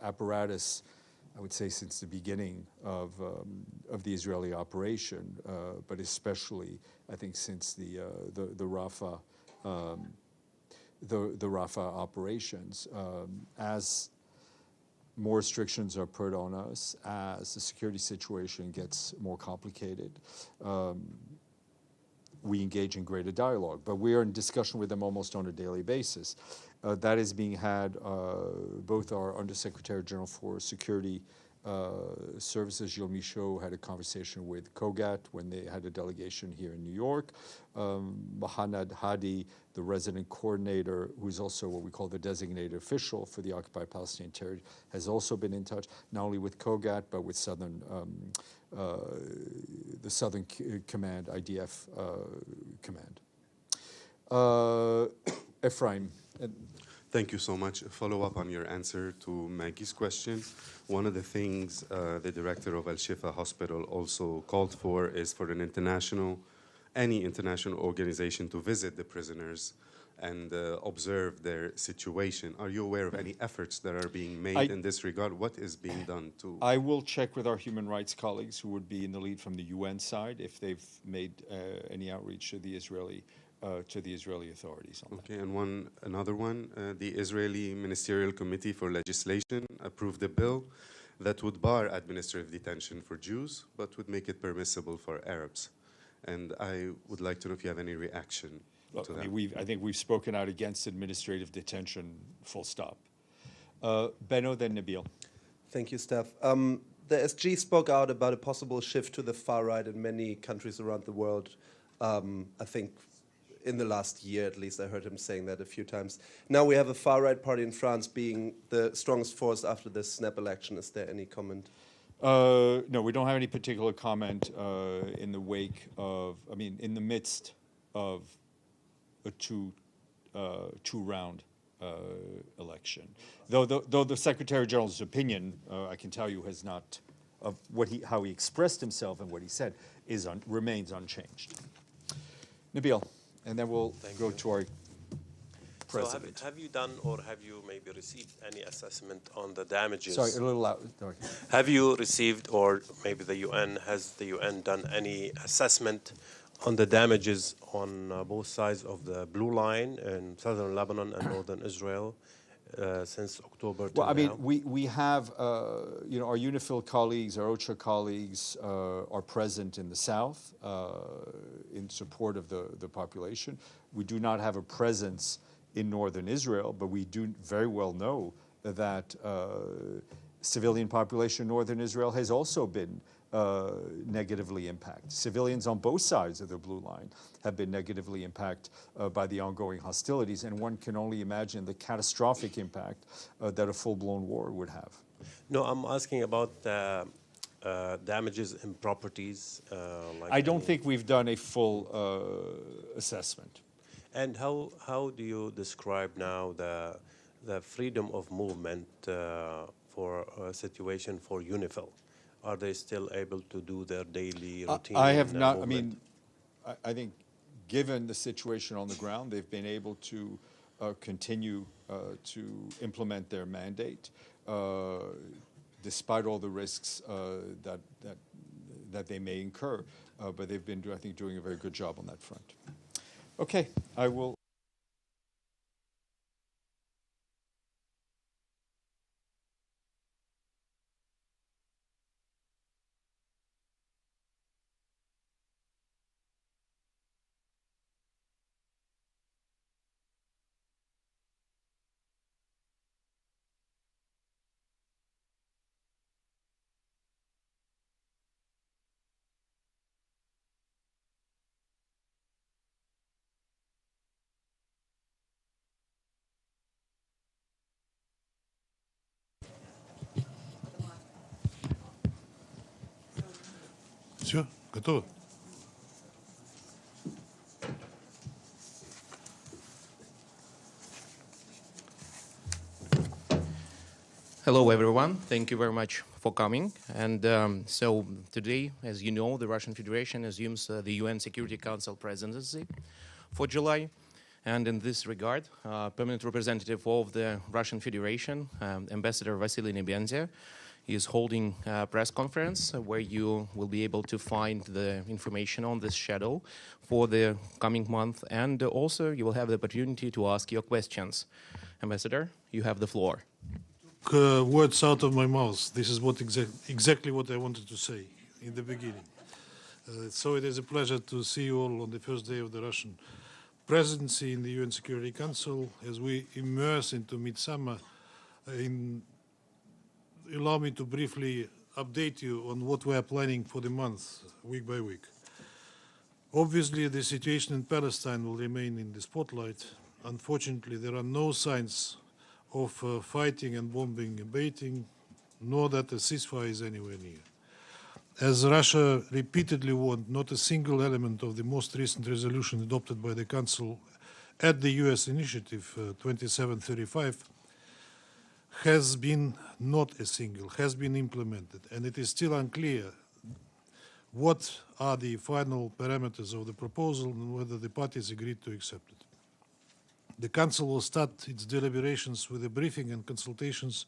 apparatus, I would say, since the beginning of the Israeli operation, but especially, I think, since the Rafah the Rafah operations. As more restrictions are put on us, as the security situation gets more complicated, we engage in greater dialogue. But we are in discussion with them almost on a daily basis. That is being had, both our Undersecretary General for Security Services, Gilles Michaud, had a conversation with COGAT when they had a delegation here in New York. Mohanad Hadi, the resident coordinator, who is also what we call the designated official for the occupied Palestinian territory, has also been in touch, not only with COGAT, but with the Southern Command, IDF Command. Ephraim. Thank you so much. A follow-up on your answer to Maggie's question. One of the things the director of Al-Shifa Hospital also called for is for any international organization to visit the prisoners and observe their situation. Are you aware of any efforts that are being made in this regard? What is being done to... I will check with our human rights colleagues who would be in the lead from the UN side if they've made any outreach to the Israeli authorities on that. Okay, and another one, the Israeli Ministerial Committee for Legislation approved a bill that would bar administrative detention for Jews, but would make it permissible for Arabs. And I would like to know if you have any reaction to that. I think we've spoken out against administrative detention, full stop. Benno, then Nabil. Thank you, Steph. The SG spoke out about a possible shift to the far right in many countries around the world. I think in the last year, at least, I heard him saying that a few times. Now we have a far-right party in France being the strongest force after the snap election. Is there any comment? No, we don't have any particular comment in the wake of, in the midst of a two-round election. Though the Secretary General's opinion, I can tell you, has not, of how he expressed himself and what he said, remains unchanged. Nabil. And then we'll go to our president. So have you done, or have you maybe received any assessment on the damages? Sorry, a little loud. Sorry. Have you received, or maybe has the UN done any assessment on the damages on both sides of the blue line in southern Lebanon and northern Israel since October? Well, we have, our UNIFIL colleagues, our OCHA colleagues are present in the south in support of the population. We do not have a presence in northern Israel, but we do very well know that civilian population in northern Israel has also been negatively impacted. Civilians on both sides of the blue line have been negatively impacted by the ongoing hostilities, and one can only imagine the catastrophic impact that a full-blown war would have. No, I'm asking about damages in properties. I don't think we've done a full assessment. And how do you describe now the freedom of movement for a situation for UNIFIL? Are they still able to do their daily routine? I have not. Movement? I think given the situation on the ground, they've been able to continue to implement their mandate, despite all the risks that they may incur. But they've been, I think, doing a very good job on that front. Okay, I will. Все, готово. Hello, everyone. Thank you very much for coming. And so today, as you know, the Russian Federation assumes the UN Security Council presidency for July. And in this regard, permanent representative of the Russian Federation, Ambassador Vasily Nebenzia, is holding a press conference where you will be able to find the information on this schedule for the coming month, and also you will have the opportunity to ask your questions. Ambassador, you have the floor. Words out of my mouth. This is what exactly what I wanted to say in the beginning. So it is a pleasure to see you all on the first day of the Russian presidency in the UN Security Council. As we immerse into midsummer, allow me to briefly update you on what we are planning for the month, week by week. Obviously, the situation in Palestine will remain in the spotlight. Unfortunately, there are no signs of fighting and bombing abating, nor that a ceasefire is anywhere near. As Russia repeatedly warned, not a single element of the most recent resolution adopted by the Council at the US initiative 2735 has been implemented, and it is still unclear what are the final parameters of the proposal and whether the parties agreed to accept it. The Council will start its deliberations with a briefing and consultations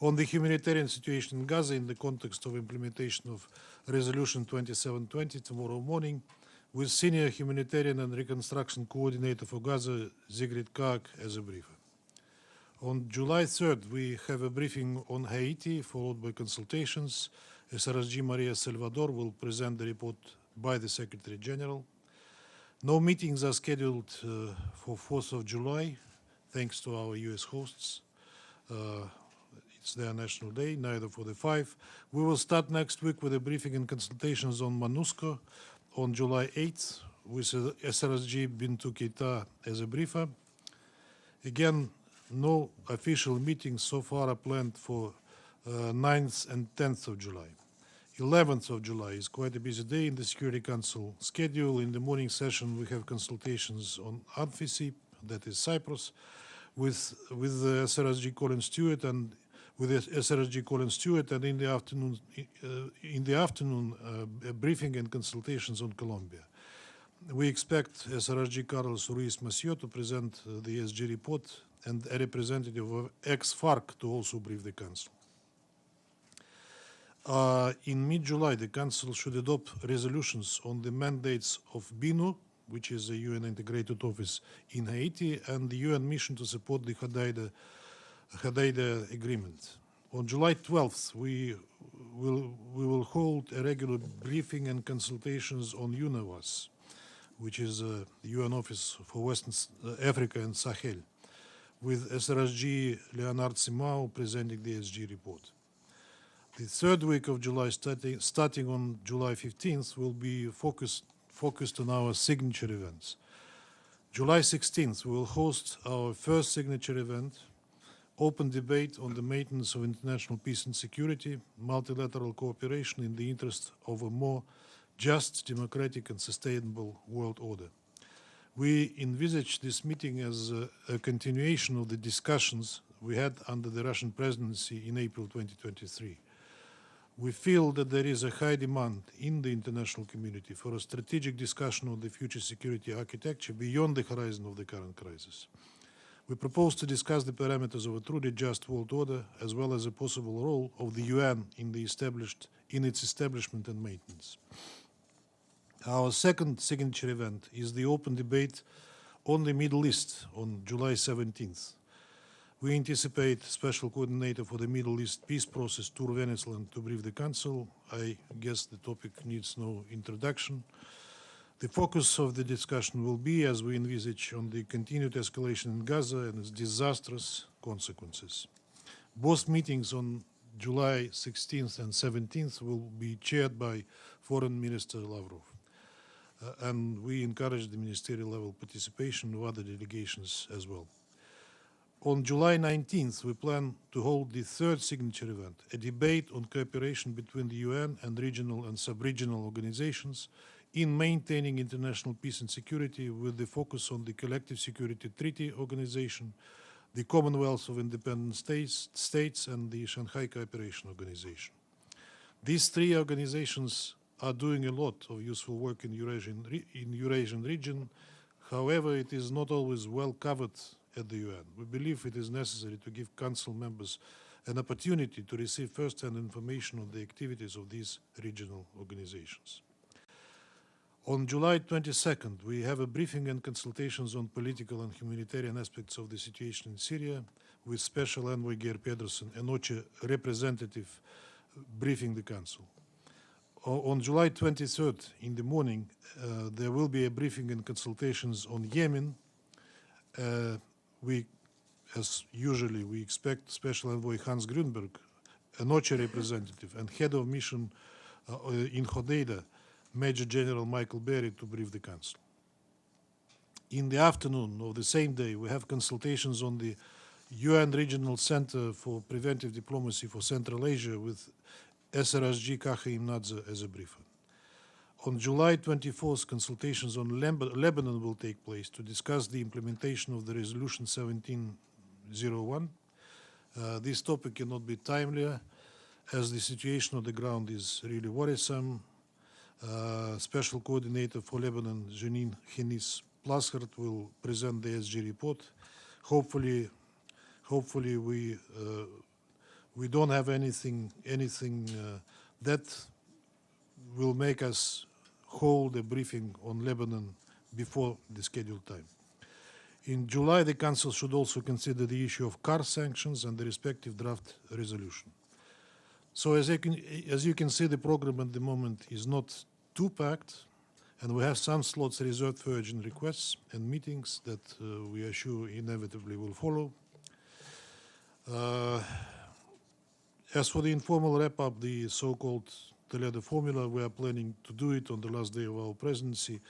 on the humanitarian situation in Gaza in the context of implementation of Resolution 2720 tomorrow morning, with Senior Humanitarian and Reconstruction Coordinator for Gaza, Sigrid Kaag, as a briefer. On July 3rd, we have a briefing on Haiti, followed by consultations. SRSG Maria Salvador will present the report by the Secretary General. No meetings are scheduled for 4th of July, thanks to our US hosts. It's their national day, neither for the 5. We will start next week with a briefing and consultations on MONUSCO on July 8th, with SRSG Bintou Keita as a briefer. Again, no official meetings so far are planned for 9th and 10th of July. 11th of July is quite a busy day in the Security Council schedule. In the morning session, we have consultations on ANFICIP, that is Cyprus, with the SRSG Colin Stewart and in the afternoon, a briefing and consultations on Colombia. We expect SRSG Carlos Ruiz Massieu to present the SG report and a representative of ex-FARC to also brief the Council. In mid-July, the Council should adopt resolutions on the mandates of BINU, which is a UN integrated office in Haiti, and the UN mission to support the Hodeida Agreement. On July 12th, we will hold a regular briefing and consultations on UNAVAS, which is the UN Office for Western Africa and Sahel, with SRSG Leonard Simao presenting the SG report. The third week of July, starting on July 15th, will be focused on our signature events. July 16th, we will host our first signature event, open debate on the maintenance of international peace and security, multilateral cooperation in the interest of a more just, democratic, and sustainable world order. We envisage this meeting as a continuation of the discussions we had under the Russian presidency in April 2023. We feel that there is a high demand in the international community for a strategic discussion on the future security architecture beyond the horizon of the current crisis. We propose to discuss the parameters of a truly just world order, as well as a possible role of the UN in its establishment and maintenance. Our second signature event is the open debate on the Middle East on July 17th. We anticipate Special Coordinator for the Middle East Peace Process, Tur Venezuelan, to brief the Council. I guess the topic needs no introduction. The focus of the discussion will be, as we envisage, on the continued escalation in Gaza and its disastrous consequences. Both meetings on July 16th and 17th will be chaired by Foreign Minister Lavrov. And we encourage the ministerial level participation of other delegations as well. On July 19th, we plan to hold the third signature event, a debate on cooperation between the UN and regional and sub-regional organizations in maintaining international peace and security, with the focus on the Collective Security Treaty Organization, the Commonwealth of Independent States, and the Shanghai Cooperation Organization. These three organizations are doing a lot of useful work in Eurasian region, However, it is not always well covered at the UN. We believe it is necessary to give Council members an opportunity to receive first-hand information on the activities of these regional organizations. On July 22nd, we have a briefing and consultations on political and humanitarian aspects of the situation in Syria with Special Envoy Geir Pedersen, an OCHA representative, briefing the Council. On July 23rd in the morning, there will be a briefing and consultations on Yemen. As usually, we expect Special Envoy Hans Grunberg, an OCHA representative, and head of mission in Hodeida, Major General Michael Berry, to brief the Council. In the afternoon of the same day, we have consultations on the UN Regional Center for Preventive Diplomacy for Central Asia with SRSG Kaha Imnadze as a briefer. On July 24th, consultations on Lebanon will take place to discuss the implementation of the Resolution 1701. This topic cannot be timelier as the situation on the ground is really worrisome. Special Coordinator for Lebanon, Janine Henis Plaschert, will present the SG report. Hopefully we don't have anything that will make us hold a briefing on Lebanon before the scheduled time. In July, the Council should also consider the issue of car sanctions and the respective draft resolution. So as you can see, the program at the moment is not too packed, and we have some slots reserved for urgent requests and meetings that we are sure inevitably will follow. As for the informal wrap-up, the so-called Toledo formula, we are planning to do it on the last day of our presidency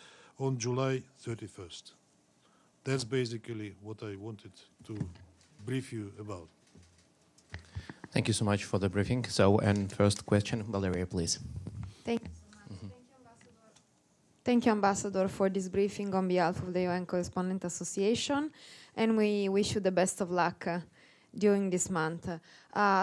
on July 31st. That's basically what I wanted to brief you about. Thank you so much for the briefing. So, and first question, Valeria, please. Thank you so much. Thank you, Ambassador, for this briefing on behalf of the UN Correspondent Association, and we wish you the best of luck during this month.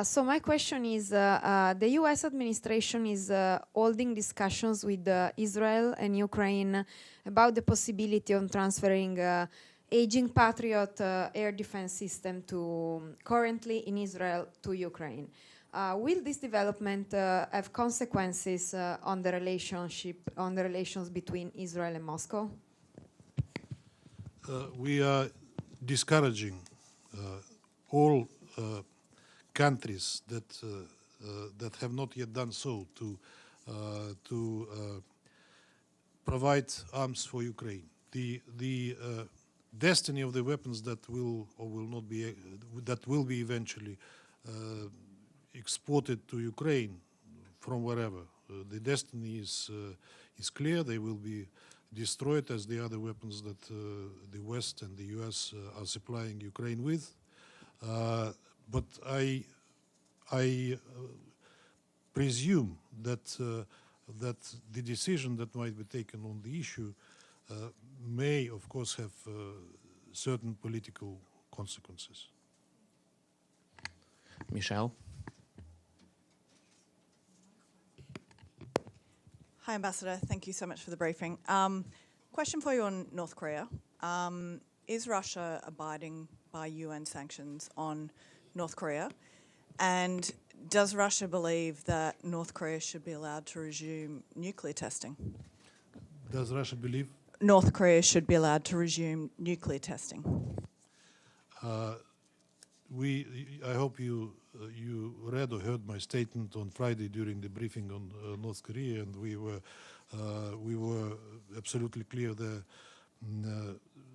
So my question is, the US administration is holding discussions with Israel and Ukraine about the possibility of transferring aging Patriot air defense system currently in Israel to Ukraine. Will this development have consequences on the relations between Israel and Moscow? We are discouraging all countries that have not yet done so to provide arms for Ukraine. The destiny of the weapons that will or will not be that will be eventually exported to Ukraine from wherever. The destiny is clear. They will be destroyed as the other weapons that the West and the US are supplying Ukraine with. But I presume that the decision that might be taken on the issue may, of course, have certain political consequences. Michelle? Hi, Ambassador. Thank you so much for the briefing. Question for you on North Korea. Is Russia abiding by UN sanctions on North Korea? And does Russia believe that North Korea should be allowed to resume nuclear testing? Does Russia believe? North Korea should be allowed to resume nuclear testing. I hope you read or heard my statement on Friday during the briefing on North Korea, and we were absolutely clear there,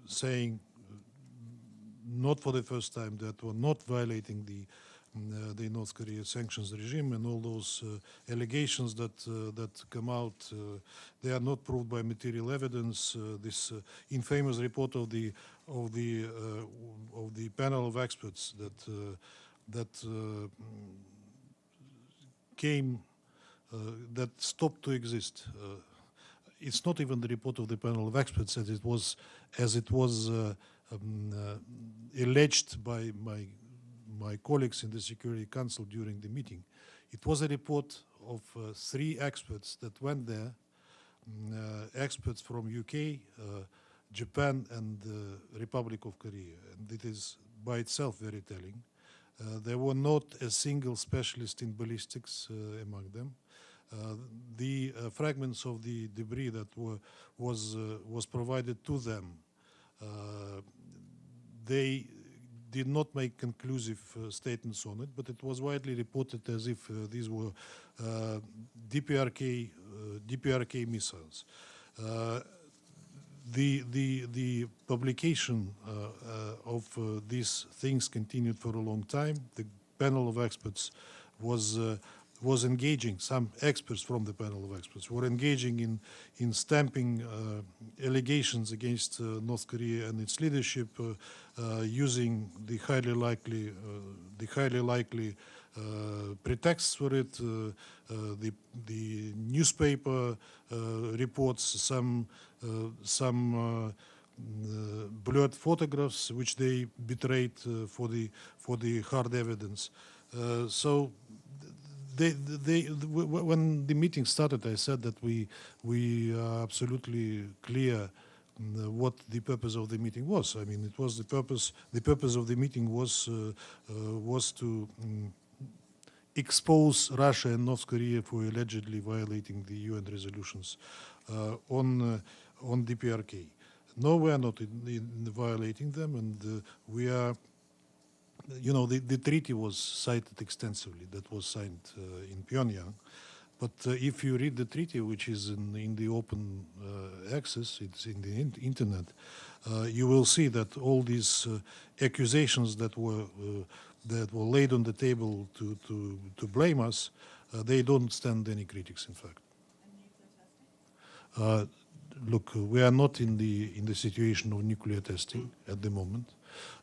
saying not for the first time that we're not violating the North Korea sanctions regime, and all those allegations that come out, they are not proved by material evidence. This infamous report of the panel of experts that stopped to exist. It's not even the report of the panel of experts as it was alleged by my colleagues in the Security Council during the meeting. It was a report of 3 experts that went there, experts from UK, Japan and the Republic of Korea, and it is by itself very telling. There were not a single specialist in ballistics among them. The fragments of the debris that was provided to them, they did not make conclusive statements on it, but it was widely reported as if these were DPRK missiles. The publication of these things continued for a long time. The panel of experts was engaging, some experts from the panel of experts were engaging in stamping allegations against North Korea and its leadership, using the highly likely pretexts for it, the newspaper reports, some blurred photographs which they betrayed for the hard evidence. So when the meeting started, I said that we are absolutely clear what the purpose of the meeting was. I mean, it was the purpose. The purpose of the meeting was to expose Russia and North Korea for allegedly violating the UN resolutions on DPRK. No, we are not in violating them, and we are. You know, the treaty was cited extensively. That was signed in Pyongyang. But if you read the treaty, which is in the open access, it's in the internet, you will see that all these accusations that were laid on the table to blame us, they don't stand any critics, in fact. Look, we are not in the situation of nuclear testing at the moment.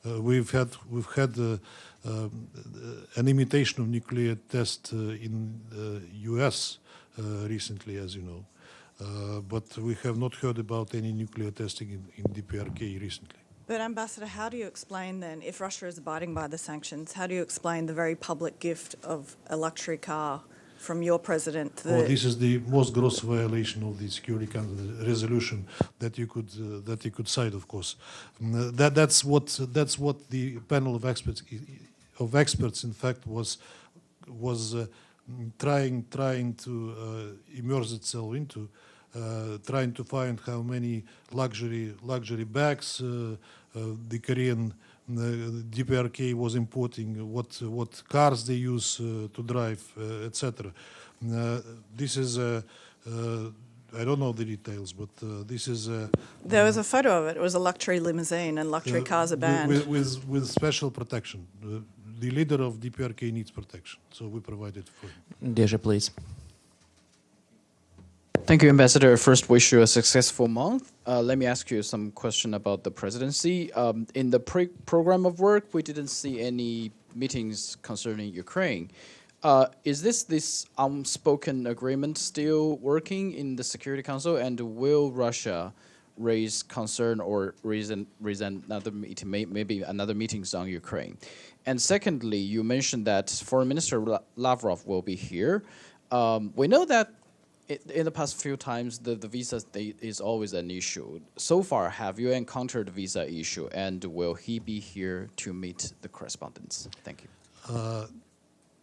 We've had an imitation of nuclear test in the U.S. Recently, as you know, but we have not heard about any nuclear testing in DPRK recently. But Ambassador, how do you explain then, if Russia is abiding by the sanctions, how do you explain the very public gift of a luxury car from your president? This is the most gross violation of the Security Council resolution that you could cite, of course. That's what the panel of experts in fact was trying to immerse itself into, trying to find how many luxury bags the Korean DPRK was importing, what cars they use to drive, etc. This is I don't know the details, but this is there was a photo of it. It was a luxury limousine, and luxury cars are banned. With special protection. The leader of DPRK needs protection, so we provide it for him. Deja, please. Thank you, Ambassador. First, wish you a successful month. Let me ask you some question about the presidency. In the program of work, we didn't see any meetings concerning Ukraine. Is this unspoken agreement still working in the Security Council, and will Russia raise concern or reason another meeting, maybe another meetings on Ukraine? And secondly, you mentioned that Foreign Minister Lavrov will be here. We know that in the past few times, the visa is always an issue. So far, have you encountered the visa issue, and will he be here to meet the correspondents? Thank you.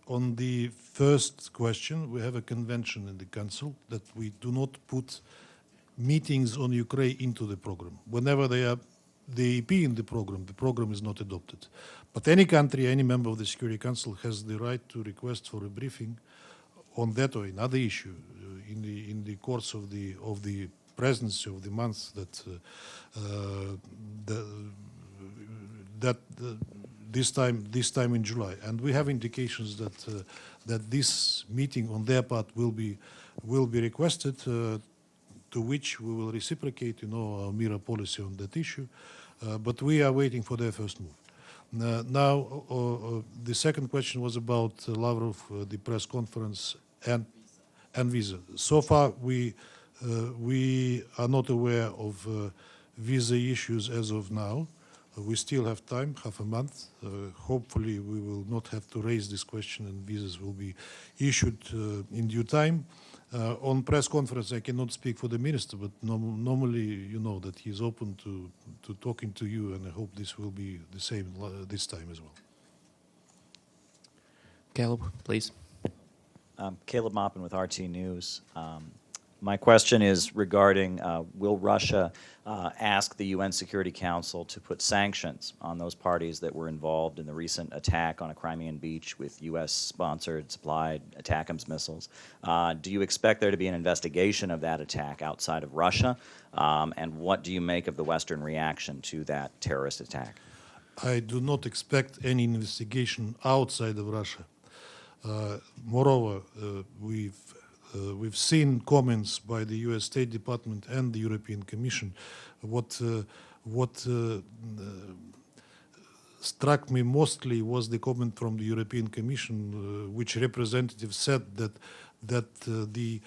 On the first question, we have a convention in the Council that we do not put meetings on Ukraine into the program. Whenever they appear in the program is not adopted. But any country, any member of the Security Council has the right to request for a briefing on that or another issue in the course of the presidency of the month this time in July, and we have indications that this meeting on their part will be requested, to which we will reciprocate, our mirror policy on that issue, but we are waiting for their first move. Now, the second question was about Lavrov, the press conference and visa. So far, we are not aware of visa issues as of now. We still have time, half a month. Hopefully we will not have to raise this question and visas will be issued in due time. On press conference, I cannot speak for the minister, but normally you know that he's open to talking to you, and I hope this will be the same this time as well. Caleb, please. Caleb Maupin with RT News. My question is regarding, will Russia ask the UN Security Council to put sanctions on those parties that were involved in the recent attack on a Crimean beach with U.S.-sponsored, supplied ATACMS missiles? Do you expect there to be an investigation of that attack outside of Russia? And what do you make of the Western reaction to that terrorist attack? I do not expect any investigation outside of Russia. Moreover, we've seen comments by the U.S. State Department and the European Commission. What struck me mostly was the comment from the European Commission, which representative said that the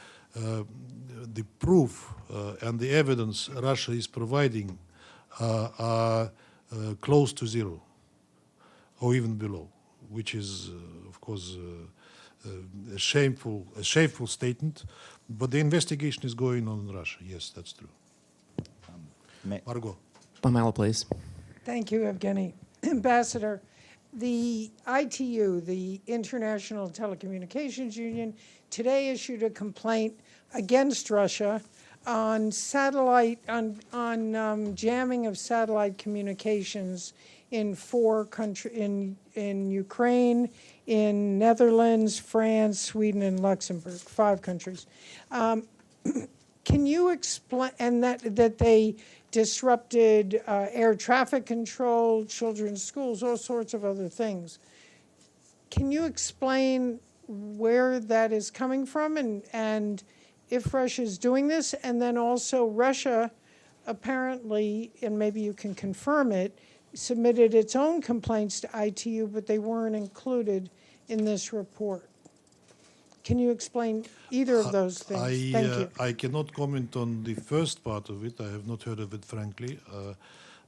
proof and the evidence Russia is providing are close to zero, or even below, which is, of course, a shameful statement. But the investigation is going on in Russia. Yes, that's true. Margot. Pamela, please. Thank you, Evgeny. Ambassador, the ITU, the International Telecommunications Union, today issued a complaint against Russia on satellite, on jamming of satellite communications in 4 countries, in Ukraine, in Netherlands, France, Sweden, and Luxembourg, 5 countries. Can you explain, and that they disrupted air traffic control, children's schools, all sorts of other things. Can you explain where that is coming from and if Russia is doing this? And then also Russia apparently, and maybe you can confirm it, submitted its own complaints to ITU, but they weren't included in this report. Can you explain either of those things? Thank you. I cannot comment on the first part of it. I have not heard of it, frankly,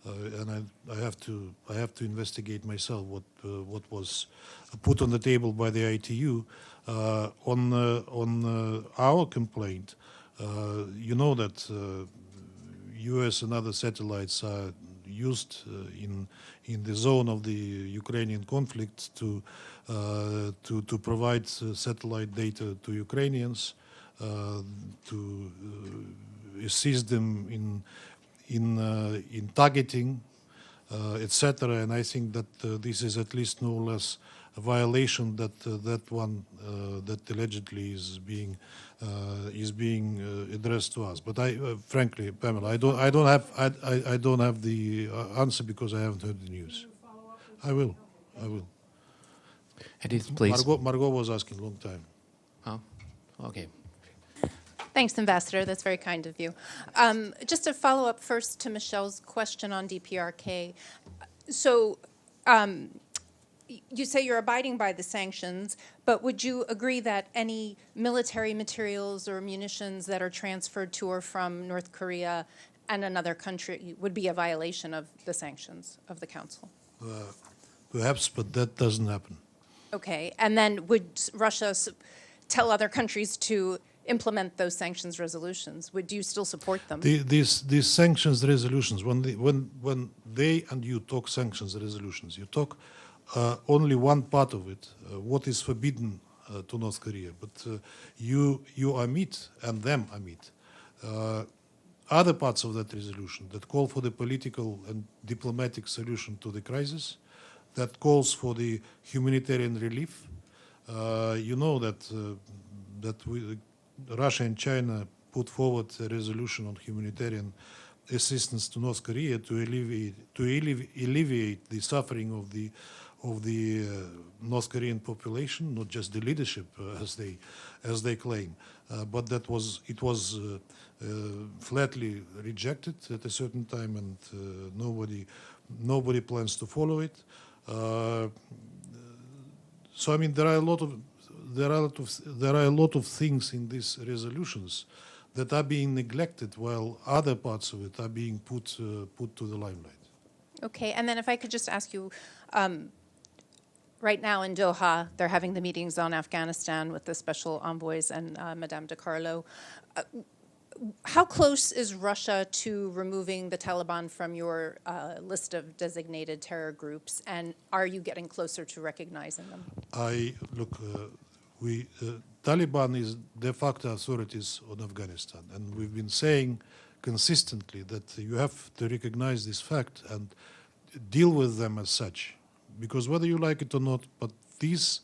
and I have to investigate myself what was put on the table by the ITU. On our complaint, you know that U.S. and other satellites are used in the zone of the Ukrainian conflict to provide satellite data to Ukrainians, to assist them in targeting, etc. And I think that this is at least no less a violation that that allegedly is being addressed to us. But frankly, Pamela, I don't have the answer because I haven't heard the news. I will. Edith, please. Margot was asking a long time. Oh, okay. Thanks, Ambassador. That's very kind of you. Just to follow up first to Michelle's question on DPRK. So you say you're abiding by the sanctions, but would you agree that any military materials or munitions that are transferred to or from North Korea and another country would be a violation of the sanctions of the Council? Perhaps, but that doesn't happen. Okay, and then would Russia tell other countries to implement those sanctions resolutions? Would you still support them? These sanctions resolutions, when they and you talk sanctions resolutions, you talk only one part of it, what is forbidden to North Korea, but you omit and them omit other parts of that resolution that call for the political and diplomatic solution to the crisis, that calls for the humanitarian relief. You know that Russia and China put forward a resolution on humanitarian assistance to North Korea to alleviate the suffering of the North Korean population, not just the leadership as they claim, but it was flatly rejected at a certain time, and nobody plans to follow it. So I mean, there are a lot of things in these resolutions that are being neglected, while other parts of it are being put to the limelight. Okay, and then if I could just ask you, right now in Doha, they're having the meetings on Afghanistan with the special envoys and Madame de Carlo. How close is Russia to removing the Taliban from your list of designated terror groups, and are you getting closer to recognizing them? Taliban is de facto authorities on Afghanistan, and we've been saying consistently that you have to recognize this fact and deal with them as such, because whether you like it or not, but this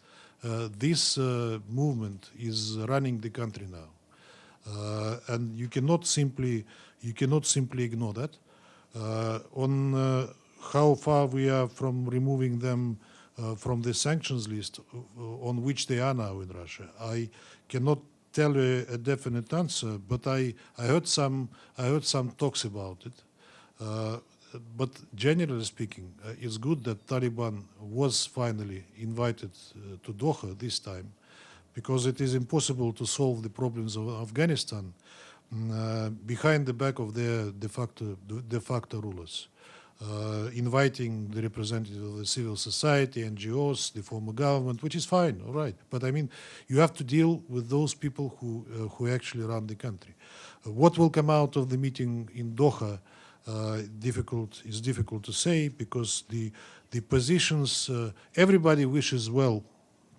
movement is running the country now. And you cannot simply ignore that. On how far we are from removing them from the sanctions list on which they are now in Russia, I cannot tell you a definite answer. But I heard some talks about it. But generally speaking, it's good that Taliban was finally invited to Doha this time, because it is impossible to solve the problems of Afghanistan behind the back of their de facto rulers. Inviting the representatives of the civil society, NGOs, the former government, which is fine, all right. But I mean, you have to deal with those people who actually run the country. What will come out of the meeting in Doha is difficult to say, because the positions, everybody wishes well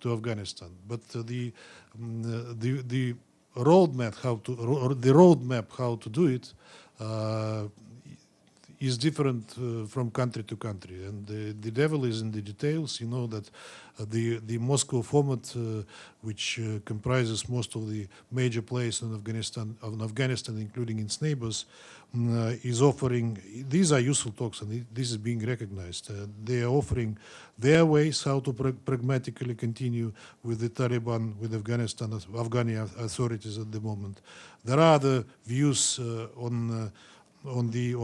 to Afghanistan, but the roadmap how to do it is different from country to country, and the devil is in the details. You know that the Moscow format, which comprises most of the major players in Afghanistan, including its neighbors, is offering. These are useful talks, and this is being recognized. They are offering their ways how to pragmatically continue with the Taliban, with Afghani authorities at the moment. There are other views on the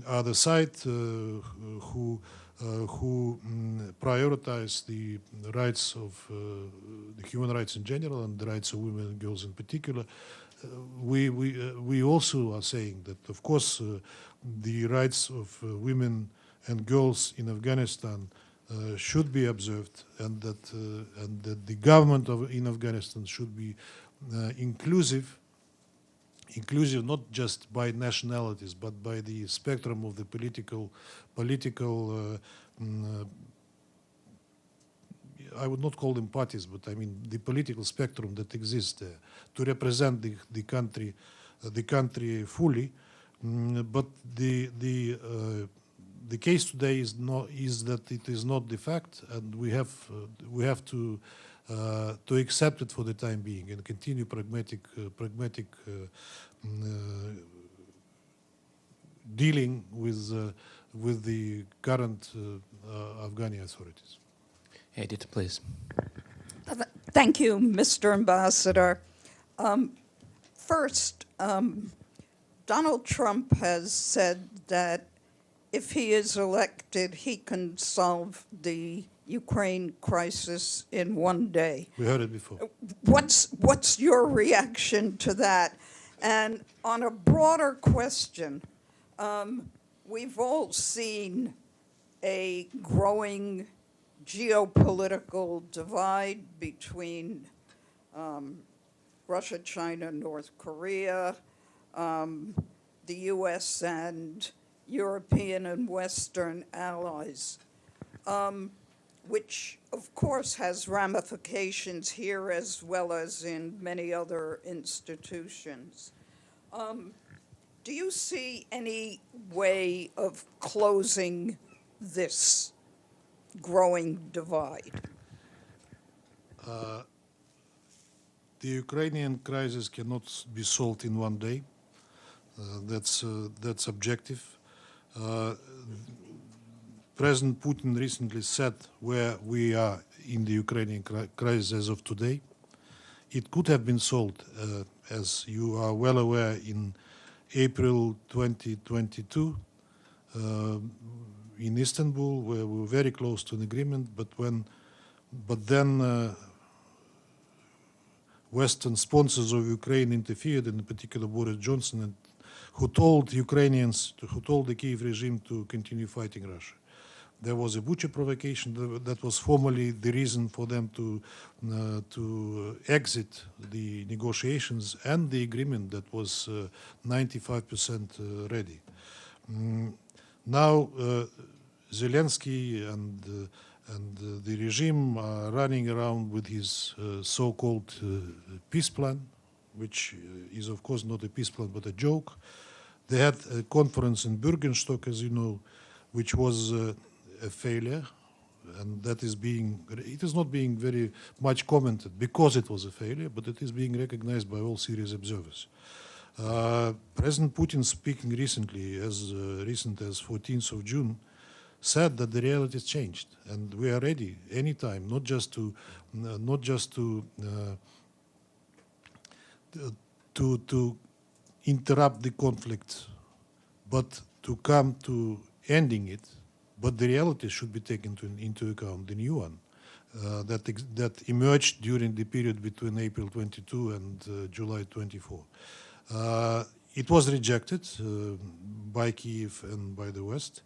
other side who prioritize the rights of the human rights in general and the rights of women and girls in particular. We also are saying that, of course, the rights of women and girls in Afghanistan should be observed, and that the government in Afghanistan should be inclusive not just by nationalities, but by the spectrum of the political I would not call them parties, but I mean the political spectrum that exists there, to represent the country fully. But the case today is that it is not the fact, and we have to accept it for the time being and continue pragmatic dealing with the current Afghani authorities. Edith, please. Thank you, Mr. Ambassador. First, Donald Trump has said that if he is elected, he can solve the Ukraine crisis in one day. We heard it before. What's your reaction to that? And on a broader question, we've all seen a growing geopolitical divide between Russia, China, North Korea, the U.S. and European and Western allies, which, of course, has ramifications here as well as in many other institutions. Do you see any way of closing this growing divide? The Ukrainian crisis cannot be solved in one day. That's objective. President Putin recently said where we are in the Ukrainian crisis as of today. It could have been solved, as you are well aware, in April 2022 in Istanbul, where we were very close to an agreement. But then Western sponsors of Ukraine interfered, in particular Boris Johnson, who told Ukrainians, who told the Kiev regime to continue fighting Russia. There was a Bucha provocation that was formally the reason for them to exit the negotiations and the agreement that was 95% ready. Now Zelensky and the regime are running around with his so-called peace plan, which is of course not a peace plan but a joke. They had a conference in Bürgenstock, as you know, which was a failure, and that is it is not being very much commented because it was a failure, but it is being recognized by all serious observers. President Putin, speaking recently, as recent as 14th of June, said that the reality has changed, and we are ready anytime, not just to interrupt the conflict, but to come to ending it. But the reality should be taken into account, the new one that emerged during the period between April 22 and July 24. It was rejected by Kiev and by the West,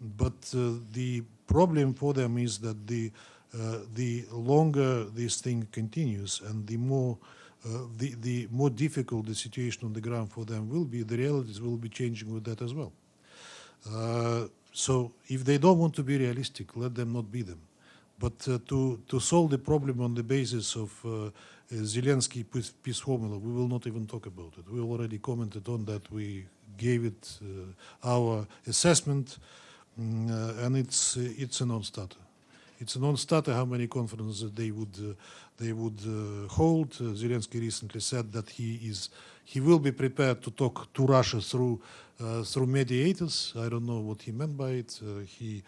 but the problem for them is that the longer this thing continues and the more difficult the situation on the ground for them will be, the realities will be changing with that as well. So if they don't want to be realistic, let them not be them. But to solve the problem on the basis of Zelensky peace formula, we will not even talk about it. We already commented on that. We gave it our assessment, and it's a non-starter. It's a non-starter how many conferences they would hold. Zelensky recently said that he will be prepared to talk to Russia through mediators. I don't know what he meant by it. He,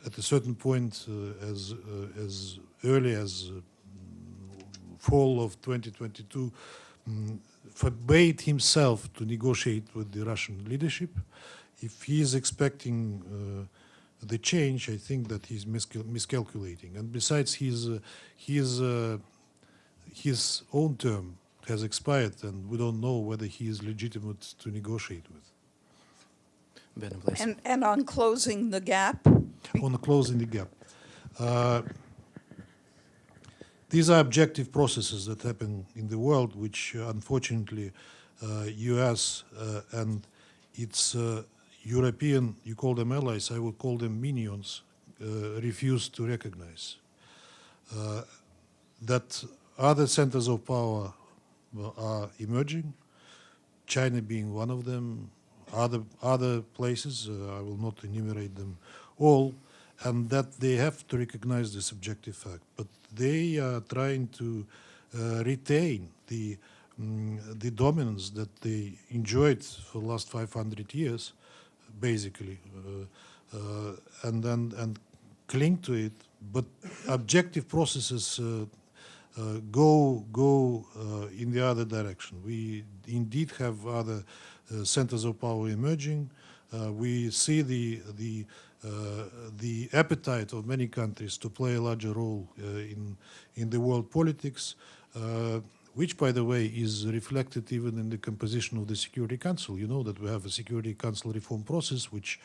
at a certain point, as early as fall of 2022, forbade himself to negotiate with the Russian leadership. If he is expecting the change, I think that he's miscalculating. And besides, his own term has expired, and we don't know whether he is legitimate to negotiate with. And on closing the gap? On closing the gap. These are objective processes that happen in the world, which unfortunately US and its European, you call them allies, I would call them minions, refuse to recognize. That other centers of power are emerging, China being one of them, other places, I will not enumerate them all, and that they have to recognize this objective fact. But they are trying to retain the dominance that they enjoyed for the last 500 years, basically, and cling to it. But objective processes go in the other direction. We indeed have other centers of power emerging. We see the appetite of many countries to play a larger role in the world politics, which, by the way, is reflected even in the composition of the Security Council. You know that we have a Security Council reform process, which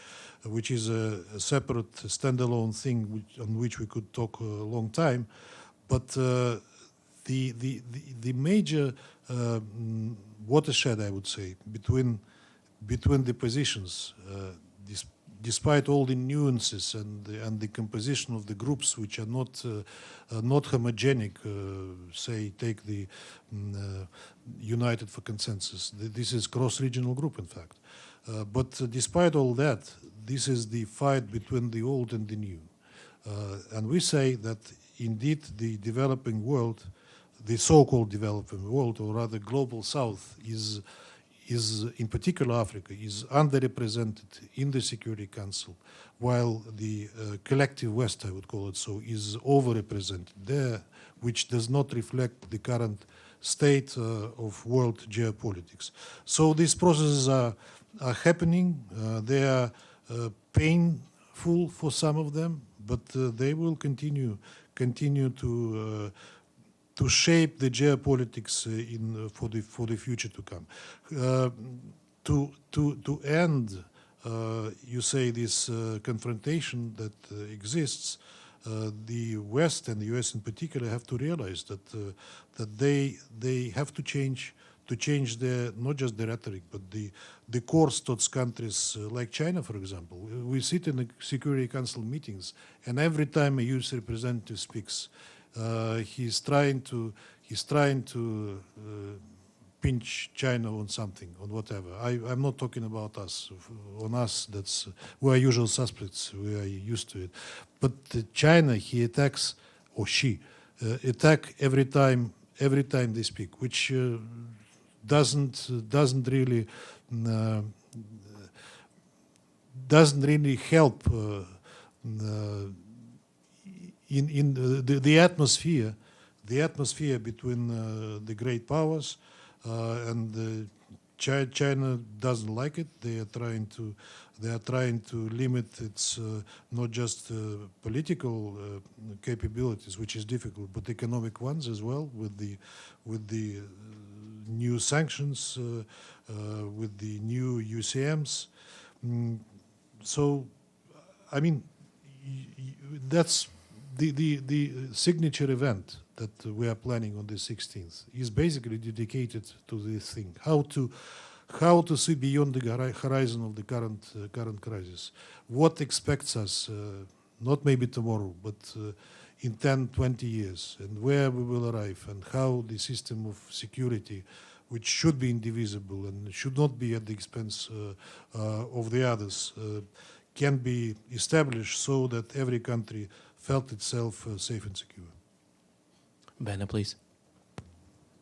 is a separate, standalone thing on which we could talk a long time. But the major watershed, I would say, between the positions, despite all the nuances and the composition of the groups, which are not homogenic, say, take the United for Consensus. This is cross-regional group, in fact. But despite all that, this is the fight between the old and the new. And we say that indeed the developing world, the so-called developing world, or rather global south, is in particular Africa, is underrepresented in the Security Council, while the collective West, I would call it so, is overrepresented there, which does not reflect the current state of world geopolitics. So these processes are happening. They are painful for some of them, but they will continue to shape the geopolitics for the future to come. to end, you say, this confrontation that exists, the West and the U.S. in particular have to realize that that they have to change their, not just the rhetoric, but the course towards countries like China, for example. We sit in the Security Council meetings, and every time a U.S. representative speaks, he's trying to pinch China on something, on whatever. I'm not talking about us. On us, that's we are usual suspects. We are used to it. But China, he attacks, or she attack every time they speak, which doesn't really help in the atmosphere. The atmosphere between the great powers and China doesn't like it. They are trying to limit its not just political capabilities, which is difficult, but economic ones as well, with the new sanctions, with the new UCMs. So, I mean, that's the signature event that we are planning on the 16th is basically dedicated to this thing: how to see beyond the horizon of the current crisis, what expects us, not maybe tomorrow, but in 10, 20 years, and where we will arrive, and how the system of security, which should be indivisible and should not be at the expense of the others, can be established so that every country felt itself safe and secure. Bena, please.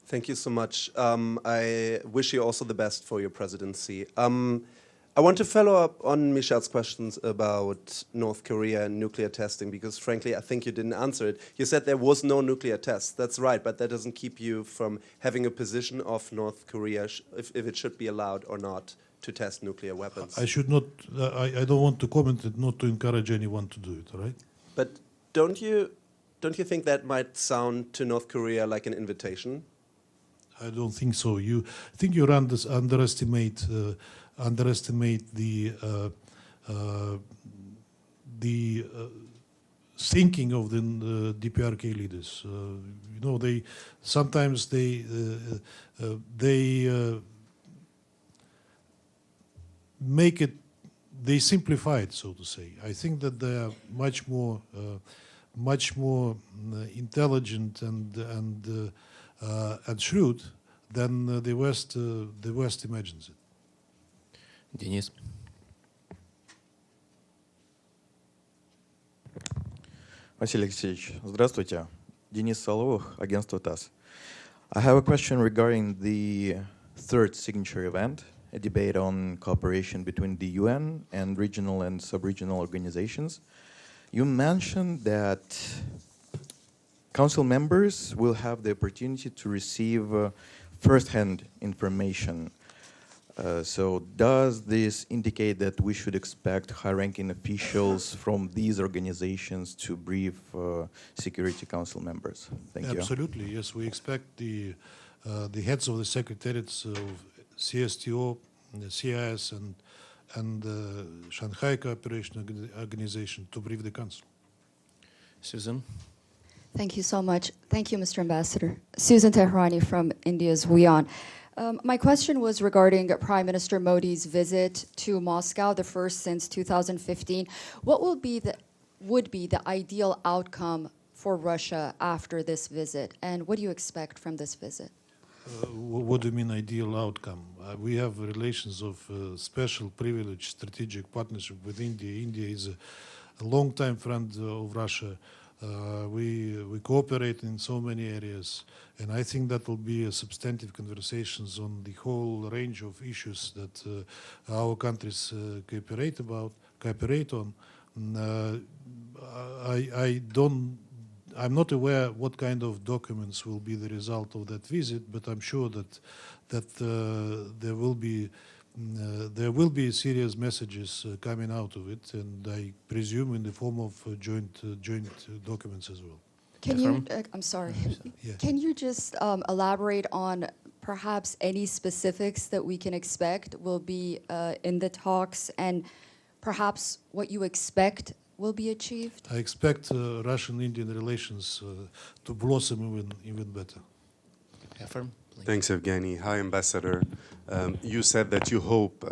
Thank you so much. I wish you also the best for your presidency. I want to follow up on Michel's questions about North Korea and nuclear testing, because frankly, I think you didn't answer it. You said there was no nuclear test. That's right, but that doesn't keep you from having a position of North Korea, if it should be allowed or not to test nuclear weapons. I should not, I don't want to comment it, not to encourage anyone to do it, all right? But don't you think that might sound to North Korea like an invitation? I don't think so. I think you underestimate the thinking of the DPRK leaders. You know, they sometimes they make it, they simplify it, so to say. I think that they are much more intelligent and shrewd than the West imagines it. Денис. Василий Алексеевич, здравствуйте. Денис Соловых, агентство ТАСС. I have a question regarding the third signature event, a debate on cooperation between the UN and regional and sub-regional organizations. You mentioned that Council members will have the opportunity to receive first-hand information. So does this indicate that we should expect high-ranking officials from these organizations to brief Security Council members? Thank you. Absolutely, yes. We expect the heads of the secretariats of CSTO, the CIS, and Shanghai Cooperation Organization to brief the Council. Susan. Thank you so much. Thank you, Mr. Ambassador. Susan Tehrani from India's WION. My question was regarding Prime Minister Modi's visit to Moscow, the first since 2015. What would be the ideal outcome for Russia after this visit, and what do you expect from this visit? What do you mean ideal outcome? We have relations of special privileged strategic partnership with India. India is a long-time friend of Russia. We cooperate in so many areas, and I think that will be a substantive conversations on the whole range of issues that our countries cooperate on. I'm not aware what kind of documents will be the result of that visit, but I'm sure that there will be serious messages coming out of it, and I presume in the form of joint documents as well. Can you? I'm sorry. Yeah. Can you just elaborate on perhaps any specifics that we can expect will be in the talks, and perhaps what you expect will be achieved? I expect Russian-Indian relations to blossom even better. Affirm. Thanks, Evgeny. Hi, Ambassador. You said that you hope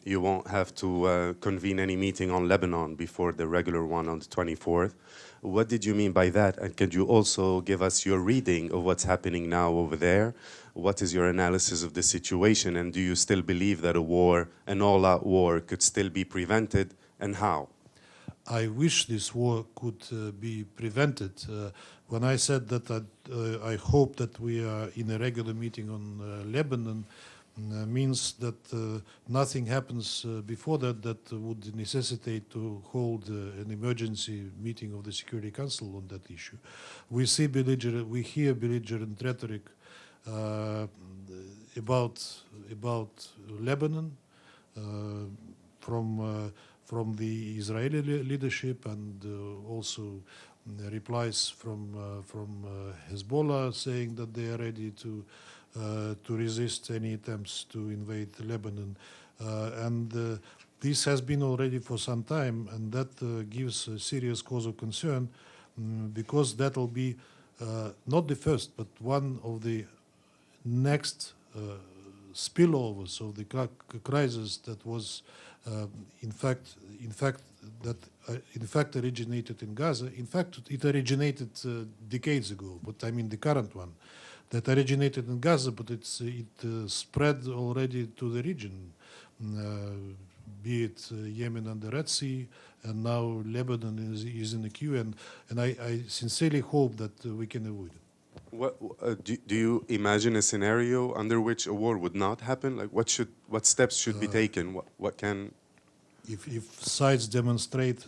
you won't have to convene any meeting on Lebanon before the regular one on the 24th. What did you mean by that? And could you also give us your reading of what's happening now over there? What is your analysis of the situation? And do you still believe that a war, an all-out war, could still be prevented, and how? I wish this war could be prevented. When I said that I hope that we are in a regular meeting on Lebanon, means that nothing happens before that would necessitate to hold an emergency meeting of the Security Council on that issue. We hear belligerent rhetoric about Lebanon from the Israeli leadership, and also replies from Hezbollah saying that they are ready to resist any attempts to invade Lebanon. And this has been already for some time, and that gives a serious cause of concern, because that will be not the first, but one of the next spillovers of the crisis that was in fact originated in Gaza. In fact, it originated decades ago, but I mean the current one that originated in Gaza, but it spread already to the region, be it Yemen and the Red Sea, and now Lebanon is in the queue, and I sincerely hope that we can avoid it. Do you imagine a scenario under which a war would not happen? Like, what steps should be taken? What can? If sides demonstrate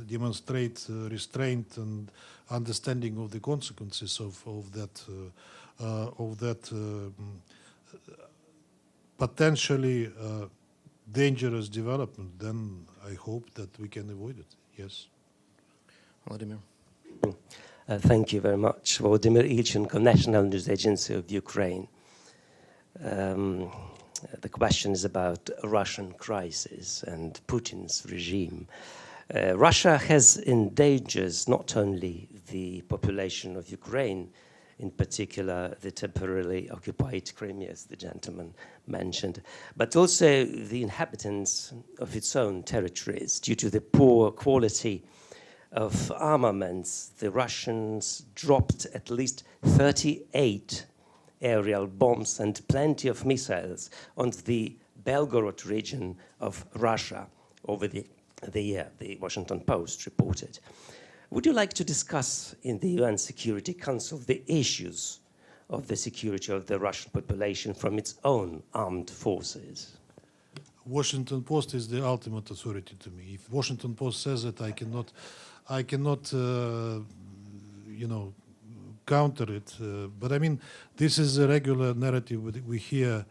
restraint and understanding of the consequences of that potentially dangerous development, then I hope that we can avoid it. Yes. Vladimir. Thank you very much. Volodymyr Ilchenko, National News Agency of Ukraine. The question is about Russian crisis and Putin's regime. Russia has endangers not only the population of Ukraine, in particular the temporarily occupied Crimea, as the gentleman mentioned, but also the inhabitants of its own territories due to the poor quality of armaments. The Russians dropped at least 38 aerial bombs and plenty of missiles on the Belgorod region of Russia over the year, the Washington Post reported. Would you like to discuss in the UN Security Council the issues of the security of the Russian population from its own armed forces? Washington Post is the ultimate authority to me. If Washington Post says it, I cannot counter it. But I mean, this is a regular narrative we hear.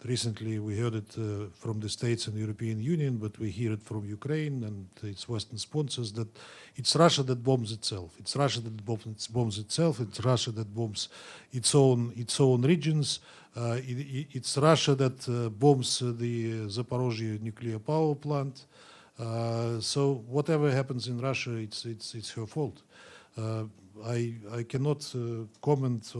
Recently, we heard it from the States and the European Union, but we hear it from Ukraine and its Western sponsors that it's Russia that bombs itself. It's Russia that bombs itself. It's Russia that bombs its own regions. It's Russia that bombs the Zaporozhye nuclear power plant. So whatever happens in Russia, it's her fault. I cannot comment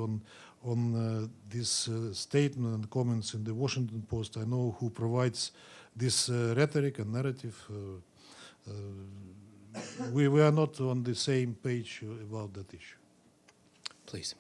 on this statement and comments in the Washington Post. I know who provides this rhetoric and narrative. We are not on the same page about that issue. Please.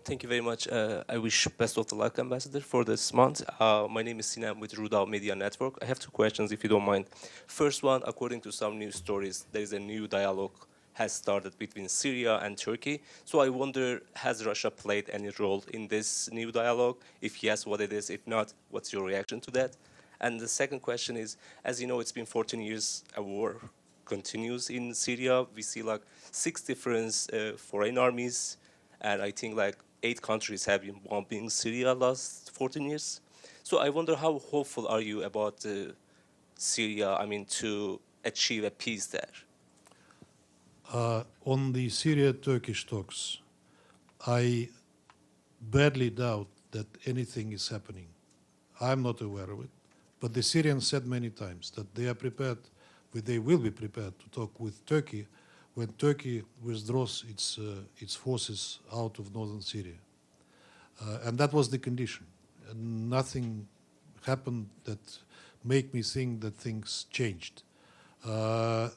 Thank you very much. I wish best of the luck, Ambassador, for this month. My name is Sinem with Rudal Media Network. I have two questions, if you don't mind. First one, according to some news stories, there is a new dialogue has started between Syria and Turkey. So I wonder, has Russia played any role in this new dialogue? If yes, what it is. If not, what's your reaction to that? And the second question is, as you know, it's been 14 years, a war continues in Syria. We see like 6 different foreign armies, and I think like 8 countries have been bombing Syria last 14 years. So I wonder, how hopeful are you about Syria, to achieve a peace there? On the Syria-Turkish talks, I badly doubt that anything is happening. I'm not aware of it. But the Syrians said many times that they are prepared, they will be prepared to talk with Turkey when Turkey withdraws its forces out of northern Syria. And that was the condition. And nothing happened that made me think that things changed. On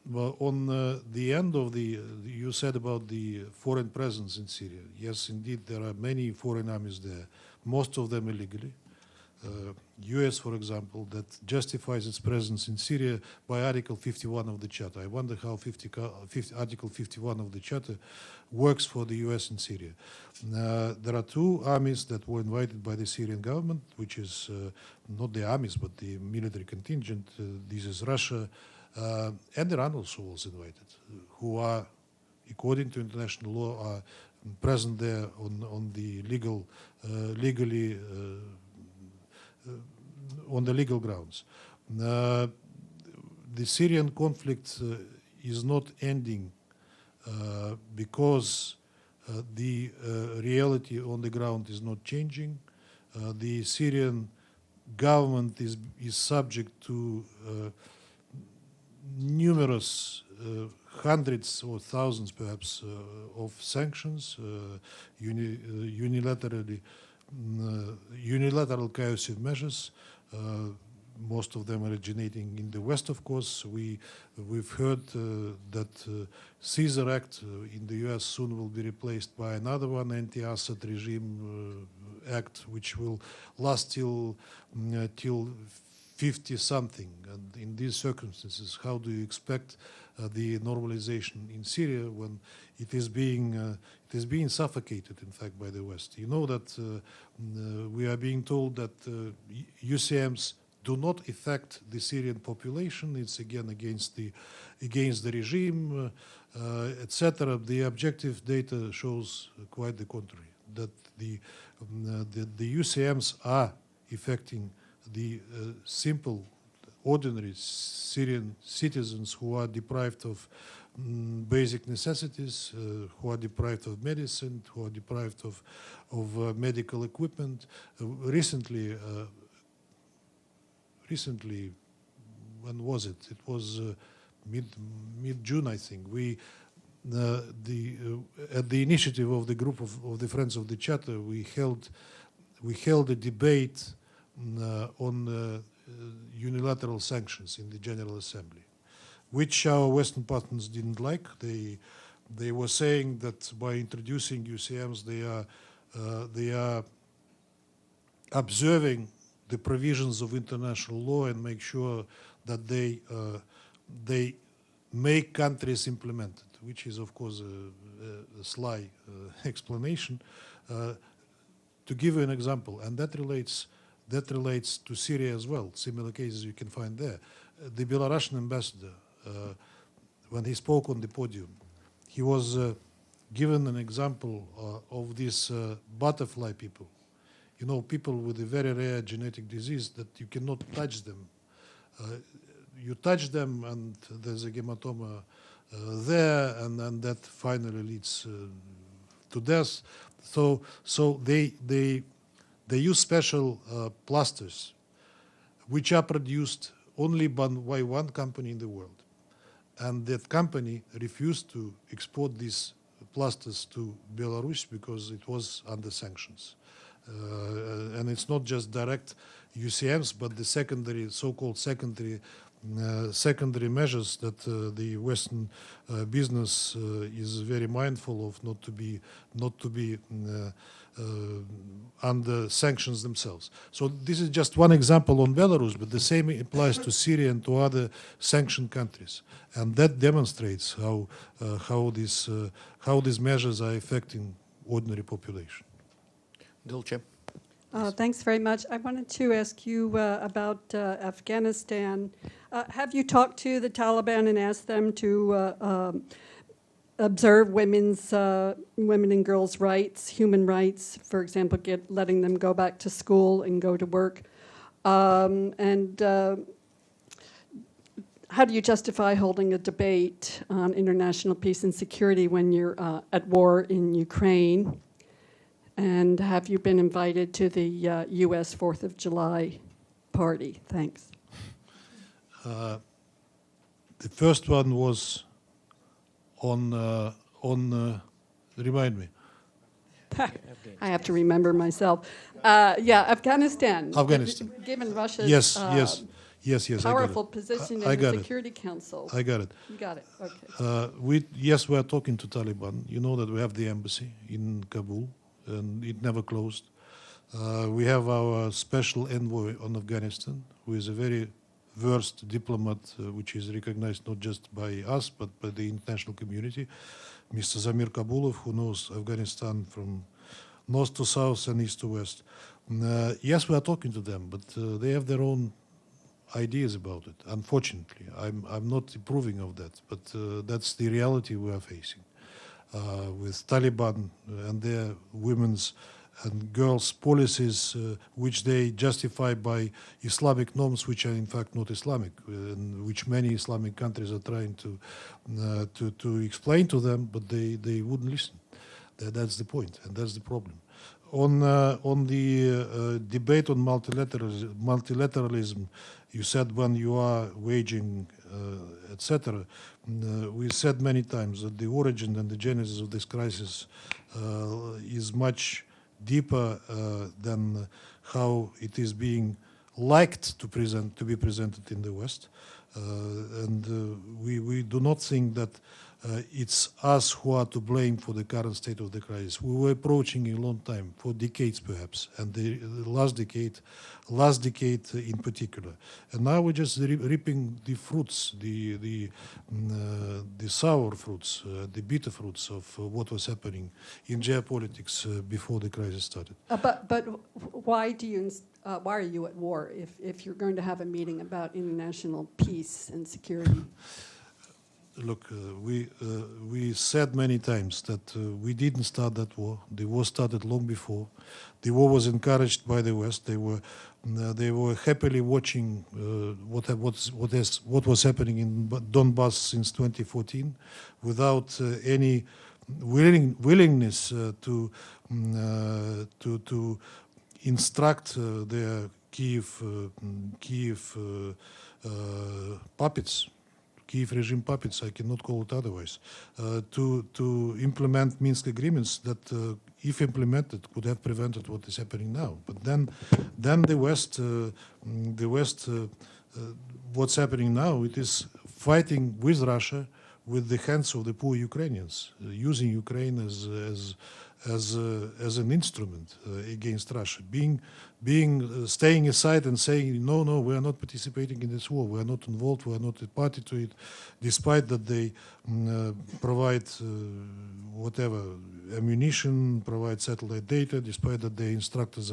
the end of you said about the foreign presence in Syria. Yes, indeed, there are many foreign armies there, most of them illegally. U.S., for example, that justifies its presence in Syria by Article 51 of the Charter. I wonder how Article 51 of the Charter works for the U.S. in Syria. There are two armies that were invited by the Syrian government, which is not the armies, but the military contingent. This is Russia, and Iran also was invited, who are, according to international law, are present there on the legally on the legal grounds. The Syrian conflict is not ending because the reality on the ground is not changing. The Syrian government is subject to numerous hundreds or thousands, perhaps, of sanctions, unilateral coercive measures, most of them originating in the West, of course. We've heard that Caesar Act in the US soon will be replaced by another one, Anti-Assad Regime Act, which will last till 50-something. And in these circumstances, how do you expect the normalization in Syria when it is being suffocated, in fact, by the West? You know that we are being told that UCMs do not affect the Syrian population. It's again against the regime, etc. The objective data shows quite the contrary. That the UCMs are affecting the simple, ordinary Syrian citizens who are deprived of basic necessities, who are deprived of medicine, who are deprived of medical equipment. Recently, when was it? It was mid-June, I think. At the initiative of the group of the Friends of the Charter, we held a debate on unilateral sanctions in the General Assembly, which our Western partners didn't like. They were saying that by introducing UCMs, they are observing the provisions of international law and make sure that they make countries implement it, which is, of course, a sly explanation. To give you an example, and that relates to Syria as well, similar cases you can find there. The Belarusian ambassador, when he spoke on the podium, he was given an example of these butterfly people. You know, people with a very rare genetic disease that you cannot touch them. You touch them and there's a hematoma there, and that finally leads to death. So they use special plasters, which are produced only by one company in the world. And that company refused to export these plasters to Belarus because it was under sanctions. And it's not just direct UCMs, but the secondary, so-called secondary measures that the Western business is very mindful of, not to be under sanctions themselves. So this is just one example on Belarus, but the same applies to Syria and to other sanctioned countries, and that demonstrates how these measures are affecting ordinary population. Dulce. Thanks very much. I wanted to ask you about Afghanistan. Have you talked to the Taliban and asked them to observe women and girls' rights, human rights, for example, letting them go back to school and go to work? And how do you justify holding a debate on international peace and security when you're at war in Ukraine? And have you been invited to the U.S. 4th of July party? Thanks. The first one was on remind me. I have to remember myself. Yeah, Afghanistan. Afghanistan. Given Russia's yes, powerful position in the Security Council. I got it. You got it. Okay. We are talking to Taliban. You know that we have the embassy in Kabul, and it never closed. We have our special envoy on Afghanistan, who is a very versed diplomat, which is recognized not just by us, but by the international community, Mr. Zamir Kabulov, who knows Afghanistan from north to south and east to west. Yes, we are talking to them, but they have their own ideas about it. Unfortunately, I'm not approving of that, but that's the reality we are facing with Taliban and their women's and girls' policies, which they justify by Islamic norms, which are in fact not Islamic, and which many Islamic countries are trying to explain to them, but they wouldn't listen. That's the point, and that's the problem. On the debate on multilateralism, you said when you are waging, etc. We said many times that the origin and the genesis of this crisis is much deeper than how it is being liked to be presented in the West, and we do not think that it's us who are to blame for the current state of the crisis. We were approaching a long time, for decades perhaps, and the last decade in particular. And now we're just reaping the fruits, the sour fruits, the bitter fruits of what was happening in geopolitics before the crisis started. But why are you at war if you're going to have a meeting about international peace and security? Look, we said many times that we didn't start that war. The war started long before. The war was encouraged by the West. They were happily watching what was happening in Donbass since 2014, without any willingness to instruct their Kiev puppets. Kiev regime puppets, I cannot call it otherwise, to implement Minsk agreements that, if implemented, could have prevented what is happening now. But then the West, what's happening now, it is fighting with Russia, with the hands of the poor Ukrainians, using Ukraine as an instrument against Russia, staying aside and saying no, we are not participating in this war, we are not involved, we are not a party to it, despite that they provide whatever ammunition, provide satellite data, despite that their instructors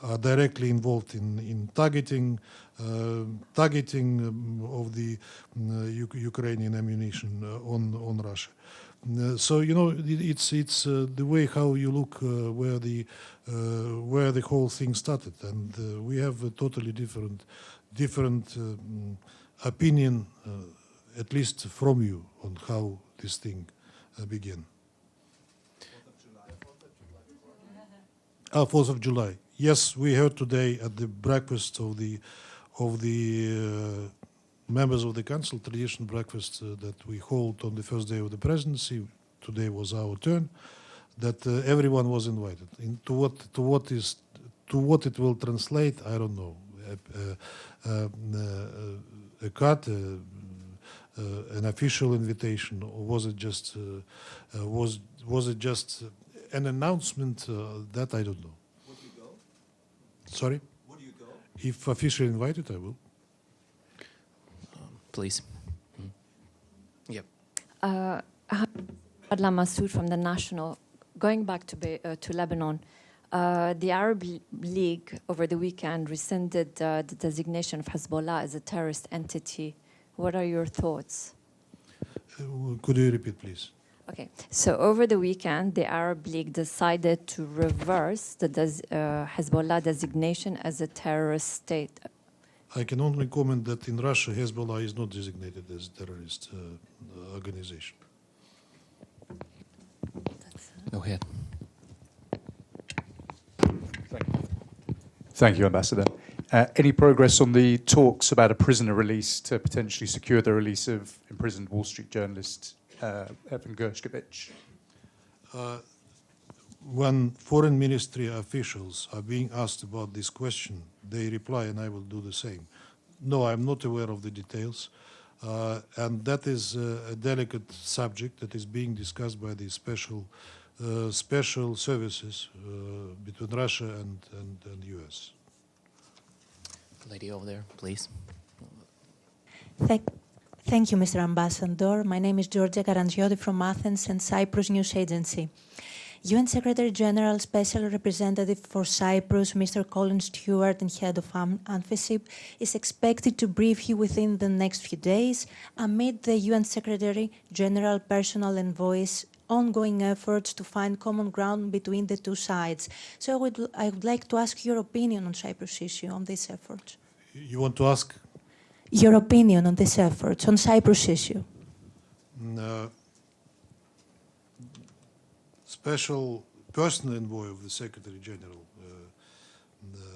are directly involved in targeting of the Ukrainian ammunition on Russia. So it's the way how you look where the whole thing started, and we have a totally different opinion, at least from you, on how this thing began. 4th of July. Yes, we heard today at the breakfast of the members of the council, traditional breakfast that we hold on the first day of the presidency. Today was our turn. That everyone was invited. To what it will translate, I don't know. A card, an official invitation, or was it just an announcement? That I don't know. Would you go? Sorry? Would you go? If officially invited, I will. Please. Yep. Adla Massoud from the National. Going back to Lebanon, the Arab League over the weekend rescinded the designation of Hezbollah as a terrorist entity. What are your thoughts? Could you repeat, please? Okay. So over the weekend, the Arab League decided to reverse the Hezbollah designation as a terrorist state. I can only comment that in Russia, Hezbollah is not designated as a terrorist organization. Go ahead. Thank you, Ambassador. Any progress on the talks about a prisoner release to potentially secure the release of imprisoned Wall Street journalist Evan Gershkovich? When foreign ministry officials are being asked about this question, they reply, and I will do the same. No, I'm not aware of the details. And that is a delicate subject that is being discussed by the special services between Russia and US. Lady over there, please. Thank you, Mr. Ambassador. My name is Georgia Karantioti from Athens and Cyprus News Agency. UN Secretary General Special Representative for Cyprus, Mr. Colin Stewart, and Head of UNFICYP, is expected to brief you within the next few days amid the UN Secretary General Personal Envoy's ongoing efforts to find common ground between the two sides. So I would like to ask your opinion on Cyprus issue, on this effort. You want to ask? Your opinion on this effort, on Cyprus issue. Special personal envoy of the Secretary General, the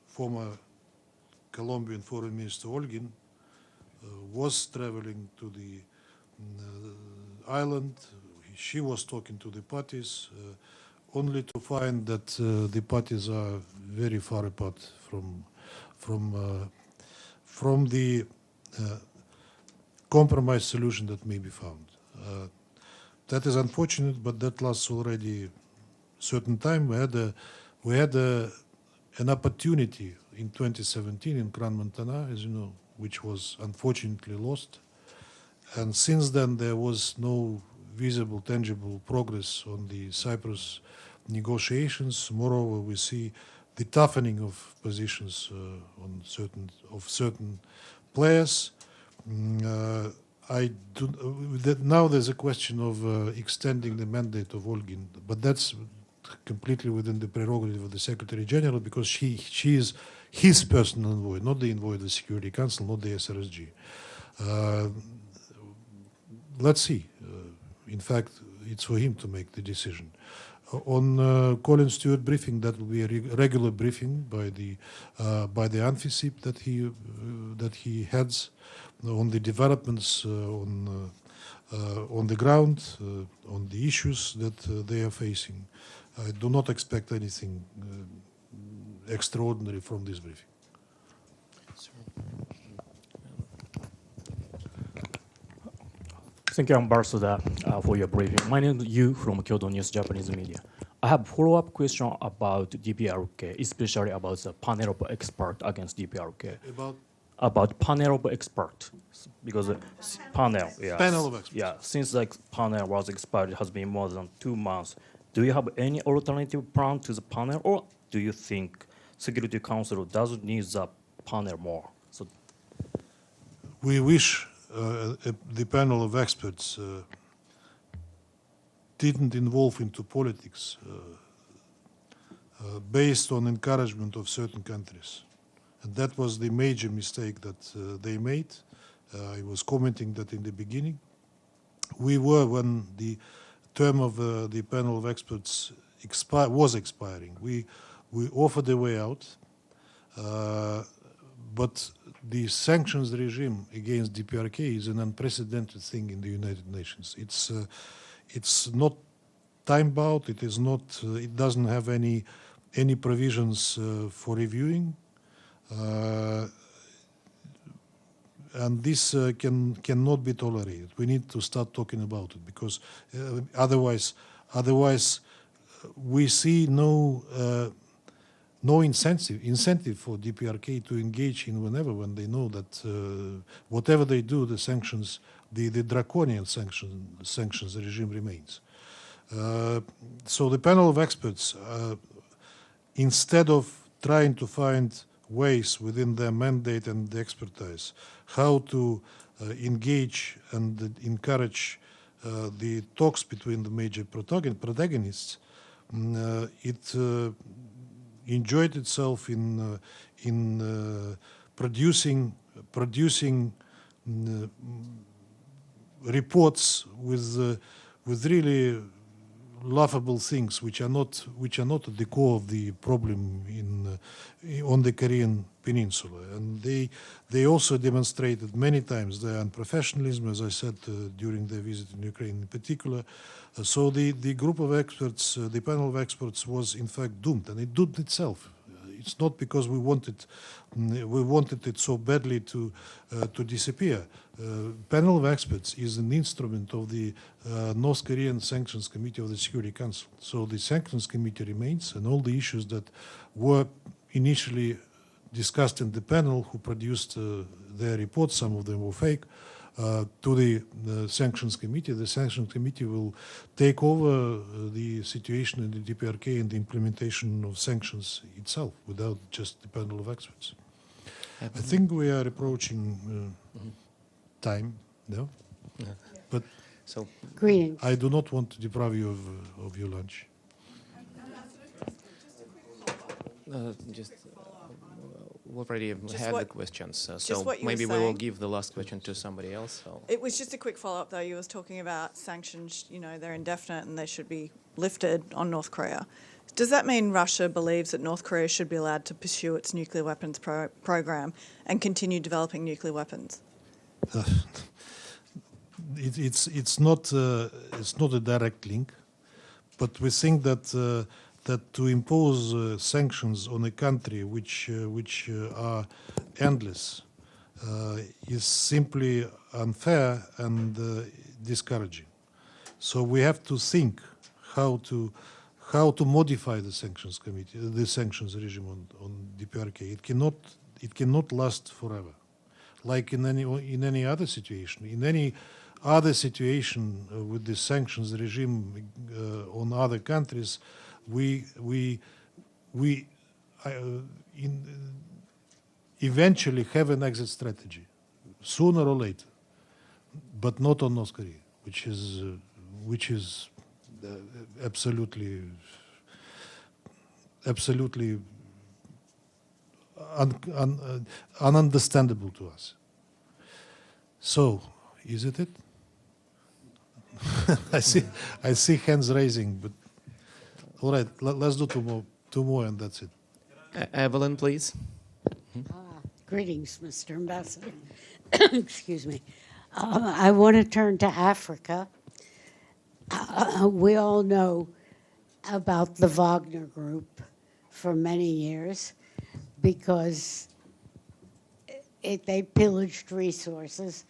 former Colombian Foreign Minister Olgin, was traveling to the island. She was talking to the parties, only to find that the parties are very far apart from the compromise solution that may be found. That is unfortunate, but that lasts already certain time. We had an opportunity in 2017 in Gran Montana, as you know, which was unfortunately lost. And since then, there was no visible, tangible progress on the Cyprus negotiations. Moreover, we see the toughening of positions on certain players. Now there's a question of extending the mandate of Olgin, but that's completely within the prerogative of the Secretary General, because she is his personal envoy, not the envoy of the Security Council, not the SRSG. Let's see. In fact, it's for him to make the decision. On Colin Stewart briefing, that will be a regular briefing by the UNFICYP that he heads on the developments on the ground, on the issues that they are facing. I do not expect anything extraordinary from this briefing. Thank you, Ambassador, for your briefing. My name is Yu from Kyoto News Japanese Media. I have a follow-up question about DPRK, especially about the panel of experts against DPRK. About panel of experts, because panel of experts. Yeah, since the panel was expired, it has been more than 2 months. Do you have any alternative plan to the panel, or do you think Security Council doesn't need the panel more? So, we wish the panel of experts didn't involve into politics based on encouragement of certain countries. And that was the major mistake that they made. I was commenting that in the beginning. We were, when the term of the panel of experts was expiring, we offered a way out, but the sanctions regime against DPRK is an unprecedented thing in the United Nations. It's not time-bound. It is not. It doesn't have any provisions for reviewing, and this cannot be tolerated. We need to start talking about it, because otherwise we see no incentive for DPRK to engage in when they know that whatever they do, the sanctions, the draconian sanctions regime remains. So the panel of experts, instead of trying to find ways within their mandate and the expertise how to engage and encourage the talks between the major protagonists, it enjoyed itself in producing reports with really laughable things, which are not at the core of the problem on the Korean Peninsula. And they also demonstrated many times their unprofessionalism, as I said during their visit in Ukraine in particular. So the group of experts, the panel of experts, was in fact doomed, and it doomed itself. It's not because we wanted it so badly to disappear. Panel of experts is an instrument of the North Korean Sanctions Committee of the Security Council. So the Sanctions Committee remains, and all the issues that were initially discussed in the panel, who produced their reports, some of them were fake, to the Sanctions Committee. The Sanctions Committee will take over the situation in the DPRK and the implementation of sanctions itself, without just the panel of experts. I think we are approaching time, no? Yeah. But so, greetings. I do not want to deprive you of your lunch. We already had the questions, so what you maybe were we will saying. give the last question to somebody else. So. It was just a quick follow-up, though. You was talking about sanctions, you know, they're indefinite and they should be lifted on North Korea. Does that mean Russia believes that North Korea should be allowed to pursue its nuclear weapons program and continue developing nuclear weapons? It's not a direct link, but we think that that to impose sanctions on a country which are endless is simply unfair and discouraging. So we have to think how to modify the sanctions committee, the sanctions regime on DPRK. It cannot last forever. Like in any other situation, in any other situation with the sanctions regime on other countries, we eventually have an exit strategy, sooner or later, but not on North Korea, which is absolutely ununderstandable to us. So, is it? I see hands raising, but all right, let's do two more, and that's it. Evelyn, please. Greetings, Mr. Ambassador. Excuse me. I want to turn to Africa. We all know about the Wagner Group for many years because they pillaged resources.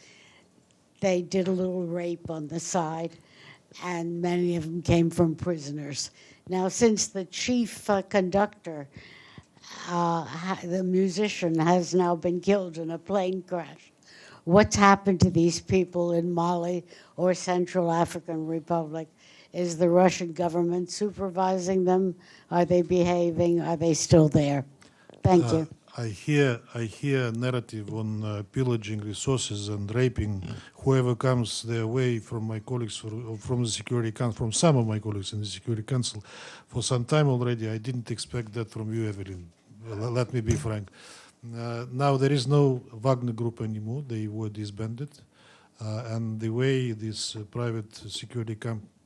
They did a little rape on the side, and many of them came from prisoners. Now, since the chief conductor, the musician, has now been killed in a plane crash, what's happened to these people in Mali or Central African Republic? Is the Russian government supervising them? Are they behaving? Are they still there? Thank you. I hear a narrative on pillaging resources and raping whoever comes their way from my colleagues from the Security Council, from some of my colleagues in the Security Council, for some time already. I didn't expect that from you, Evelyn. Let me be frank. Now there is no Wagner Group anymore. They were disbanded, and the way these private security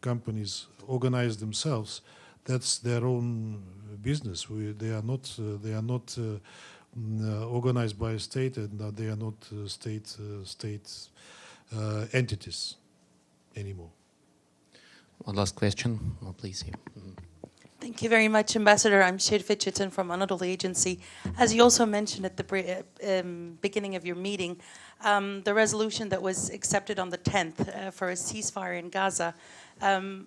companies organize themselves, that's their own business. They are not organized by a state, and they are not state entities anymore. One last question, please. Here. Thank you very much, Ambassador. I'm Shirfa Chitin from Anadolu Agency. As you also mentioned at the beginning of your meeting, the resolution that was accepted on the 10th for a ceasefire in Gaza,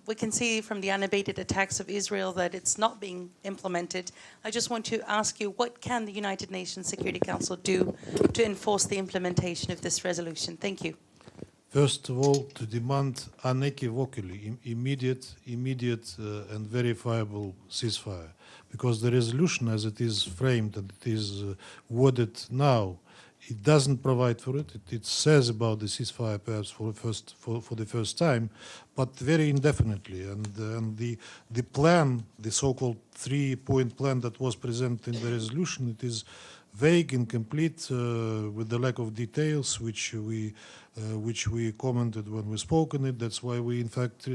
we can see from the unabated attacks of Israel that it's not being implemented. I just want to ask you, what can the United Nations Security Council do to enforce the implementation of this resolution? Thank you. First of all, to demand unequivocally immediate and verifiable ceasefire, because the resolution, as it is framed and it is worded now, it doesn't provide for it. It says about the ceasefire perhaps for the first time, but very indefinitely. And the plan, the so-called 3-point plan that was presented in the resolution, it is vague, incomplete, with the lack of details, which we commented when we spoke on it. That's why we in fact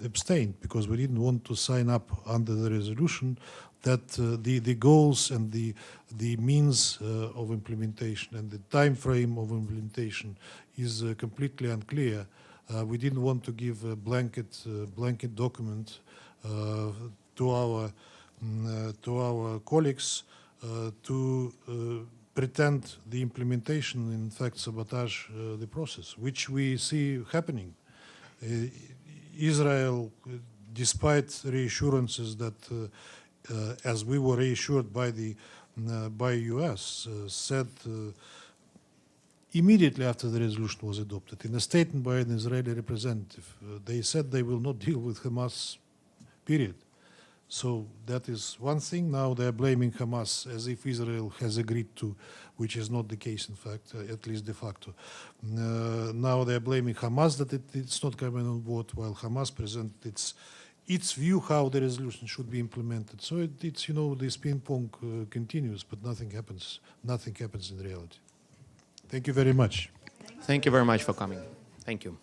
abstained, because we didn't want to sign up under the resolution that the goals and the means of implementation and the time frame of implementation is completely unclear. We didn't want to give a blanket document to our colleagues to pretend the implementation in fact sabotage the process, which we see happening. Israel, despite reassurances that, as we were reassured by the US, said immediately after the resolution was adopted, in a statement by an Israeli representative, they said they will not deal with Hamas, period. So that is one thing. Now they are blaming Hamas as if Israel has agreed to, which is not the case, in fact, at least de facto. Now they are blaming Hamas that it's not coming on board, while Hamas presented its view how the resolution should be implemented. So it's this ping pong continues, but nothing happens. Nothing happens in reality. Thank you very much. Thank you very much for coming. Thank you.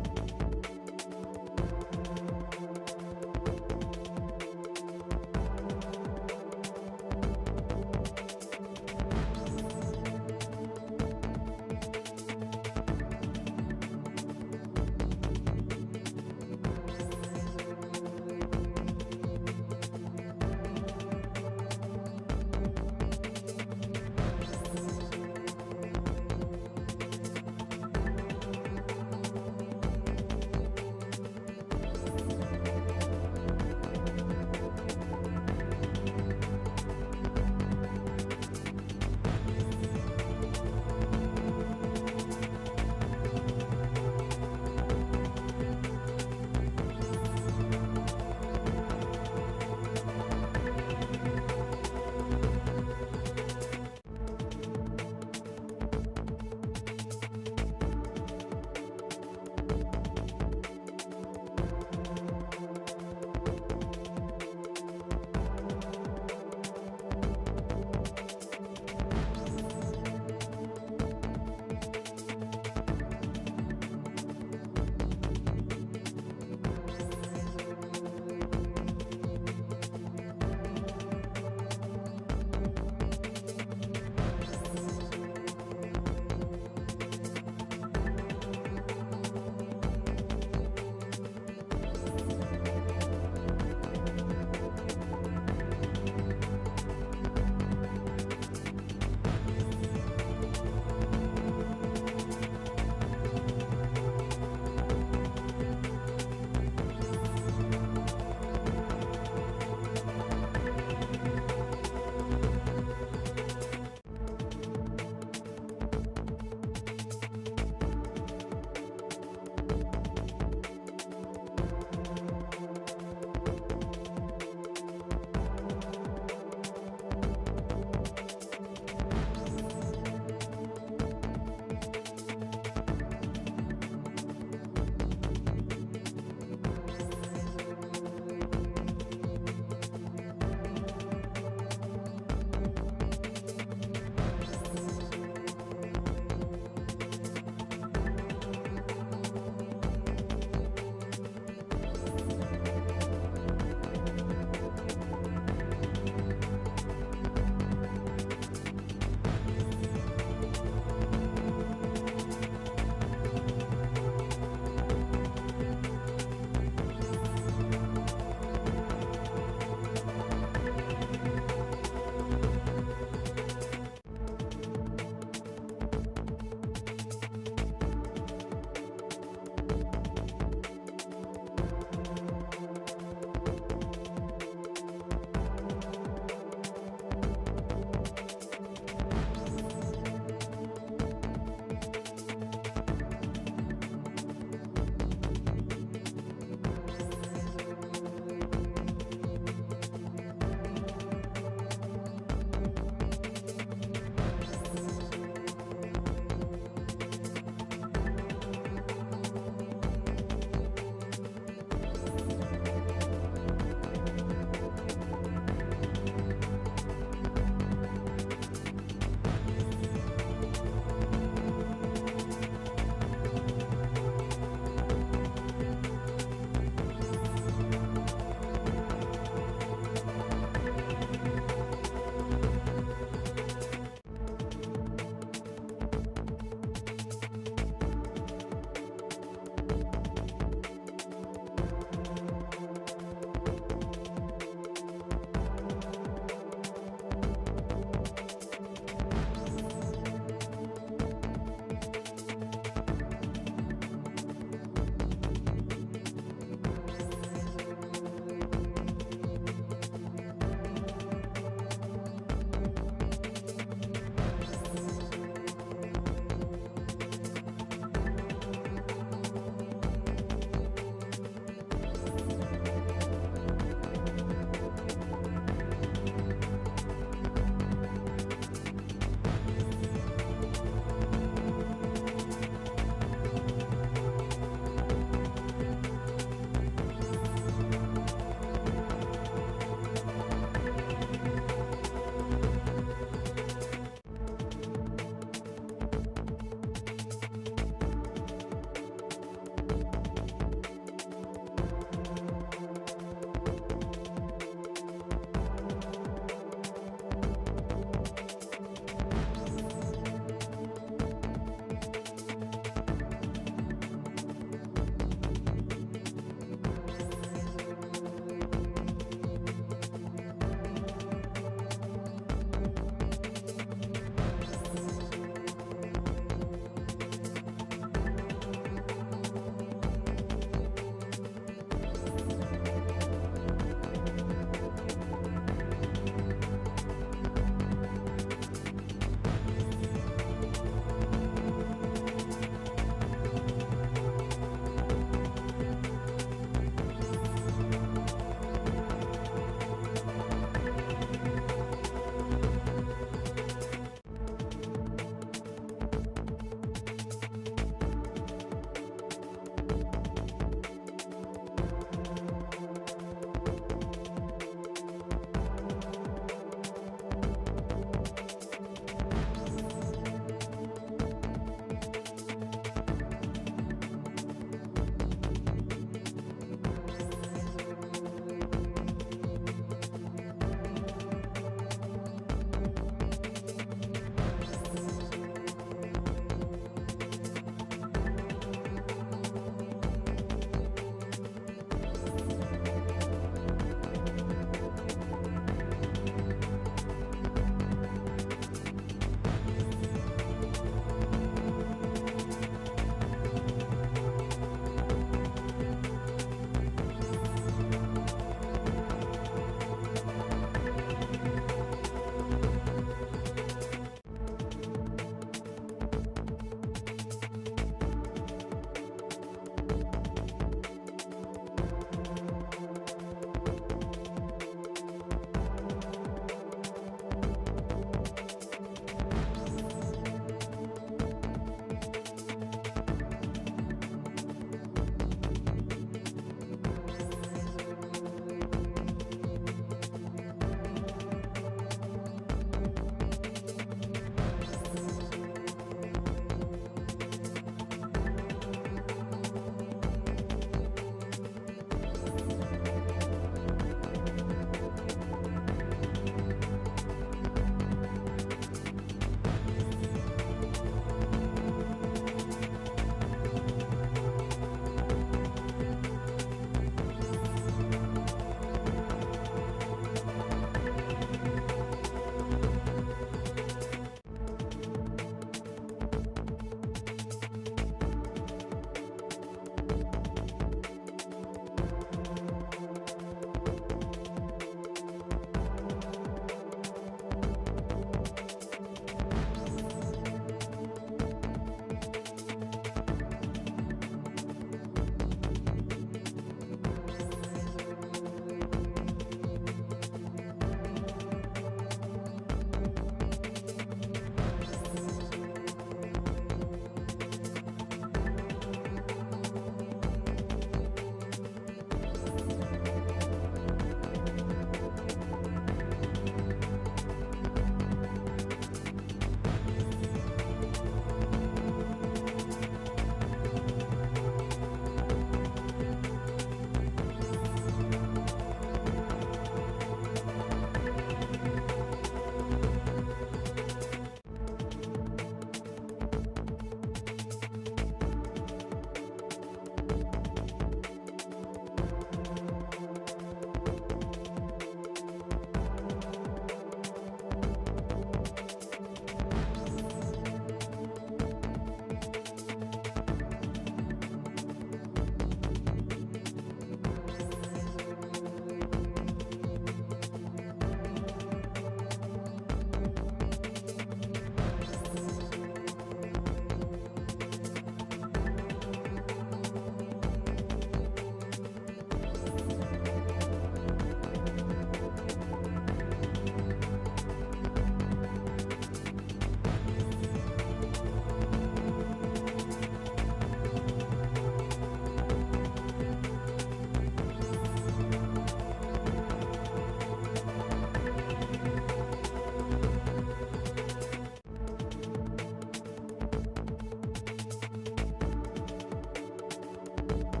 you.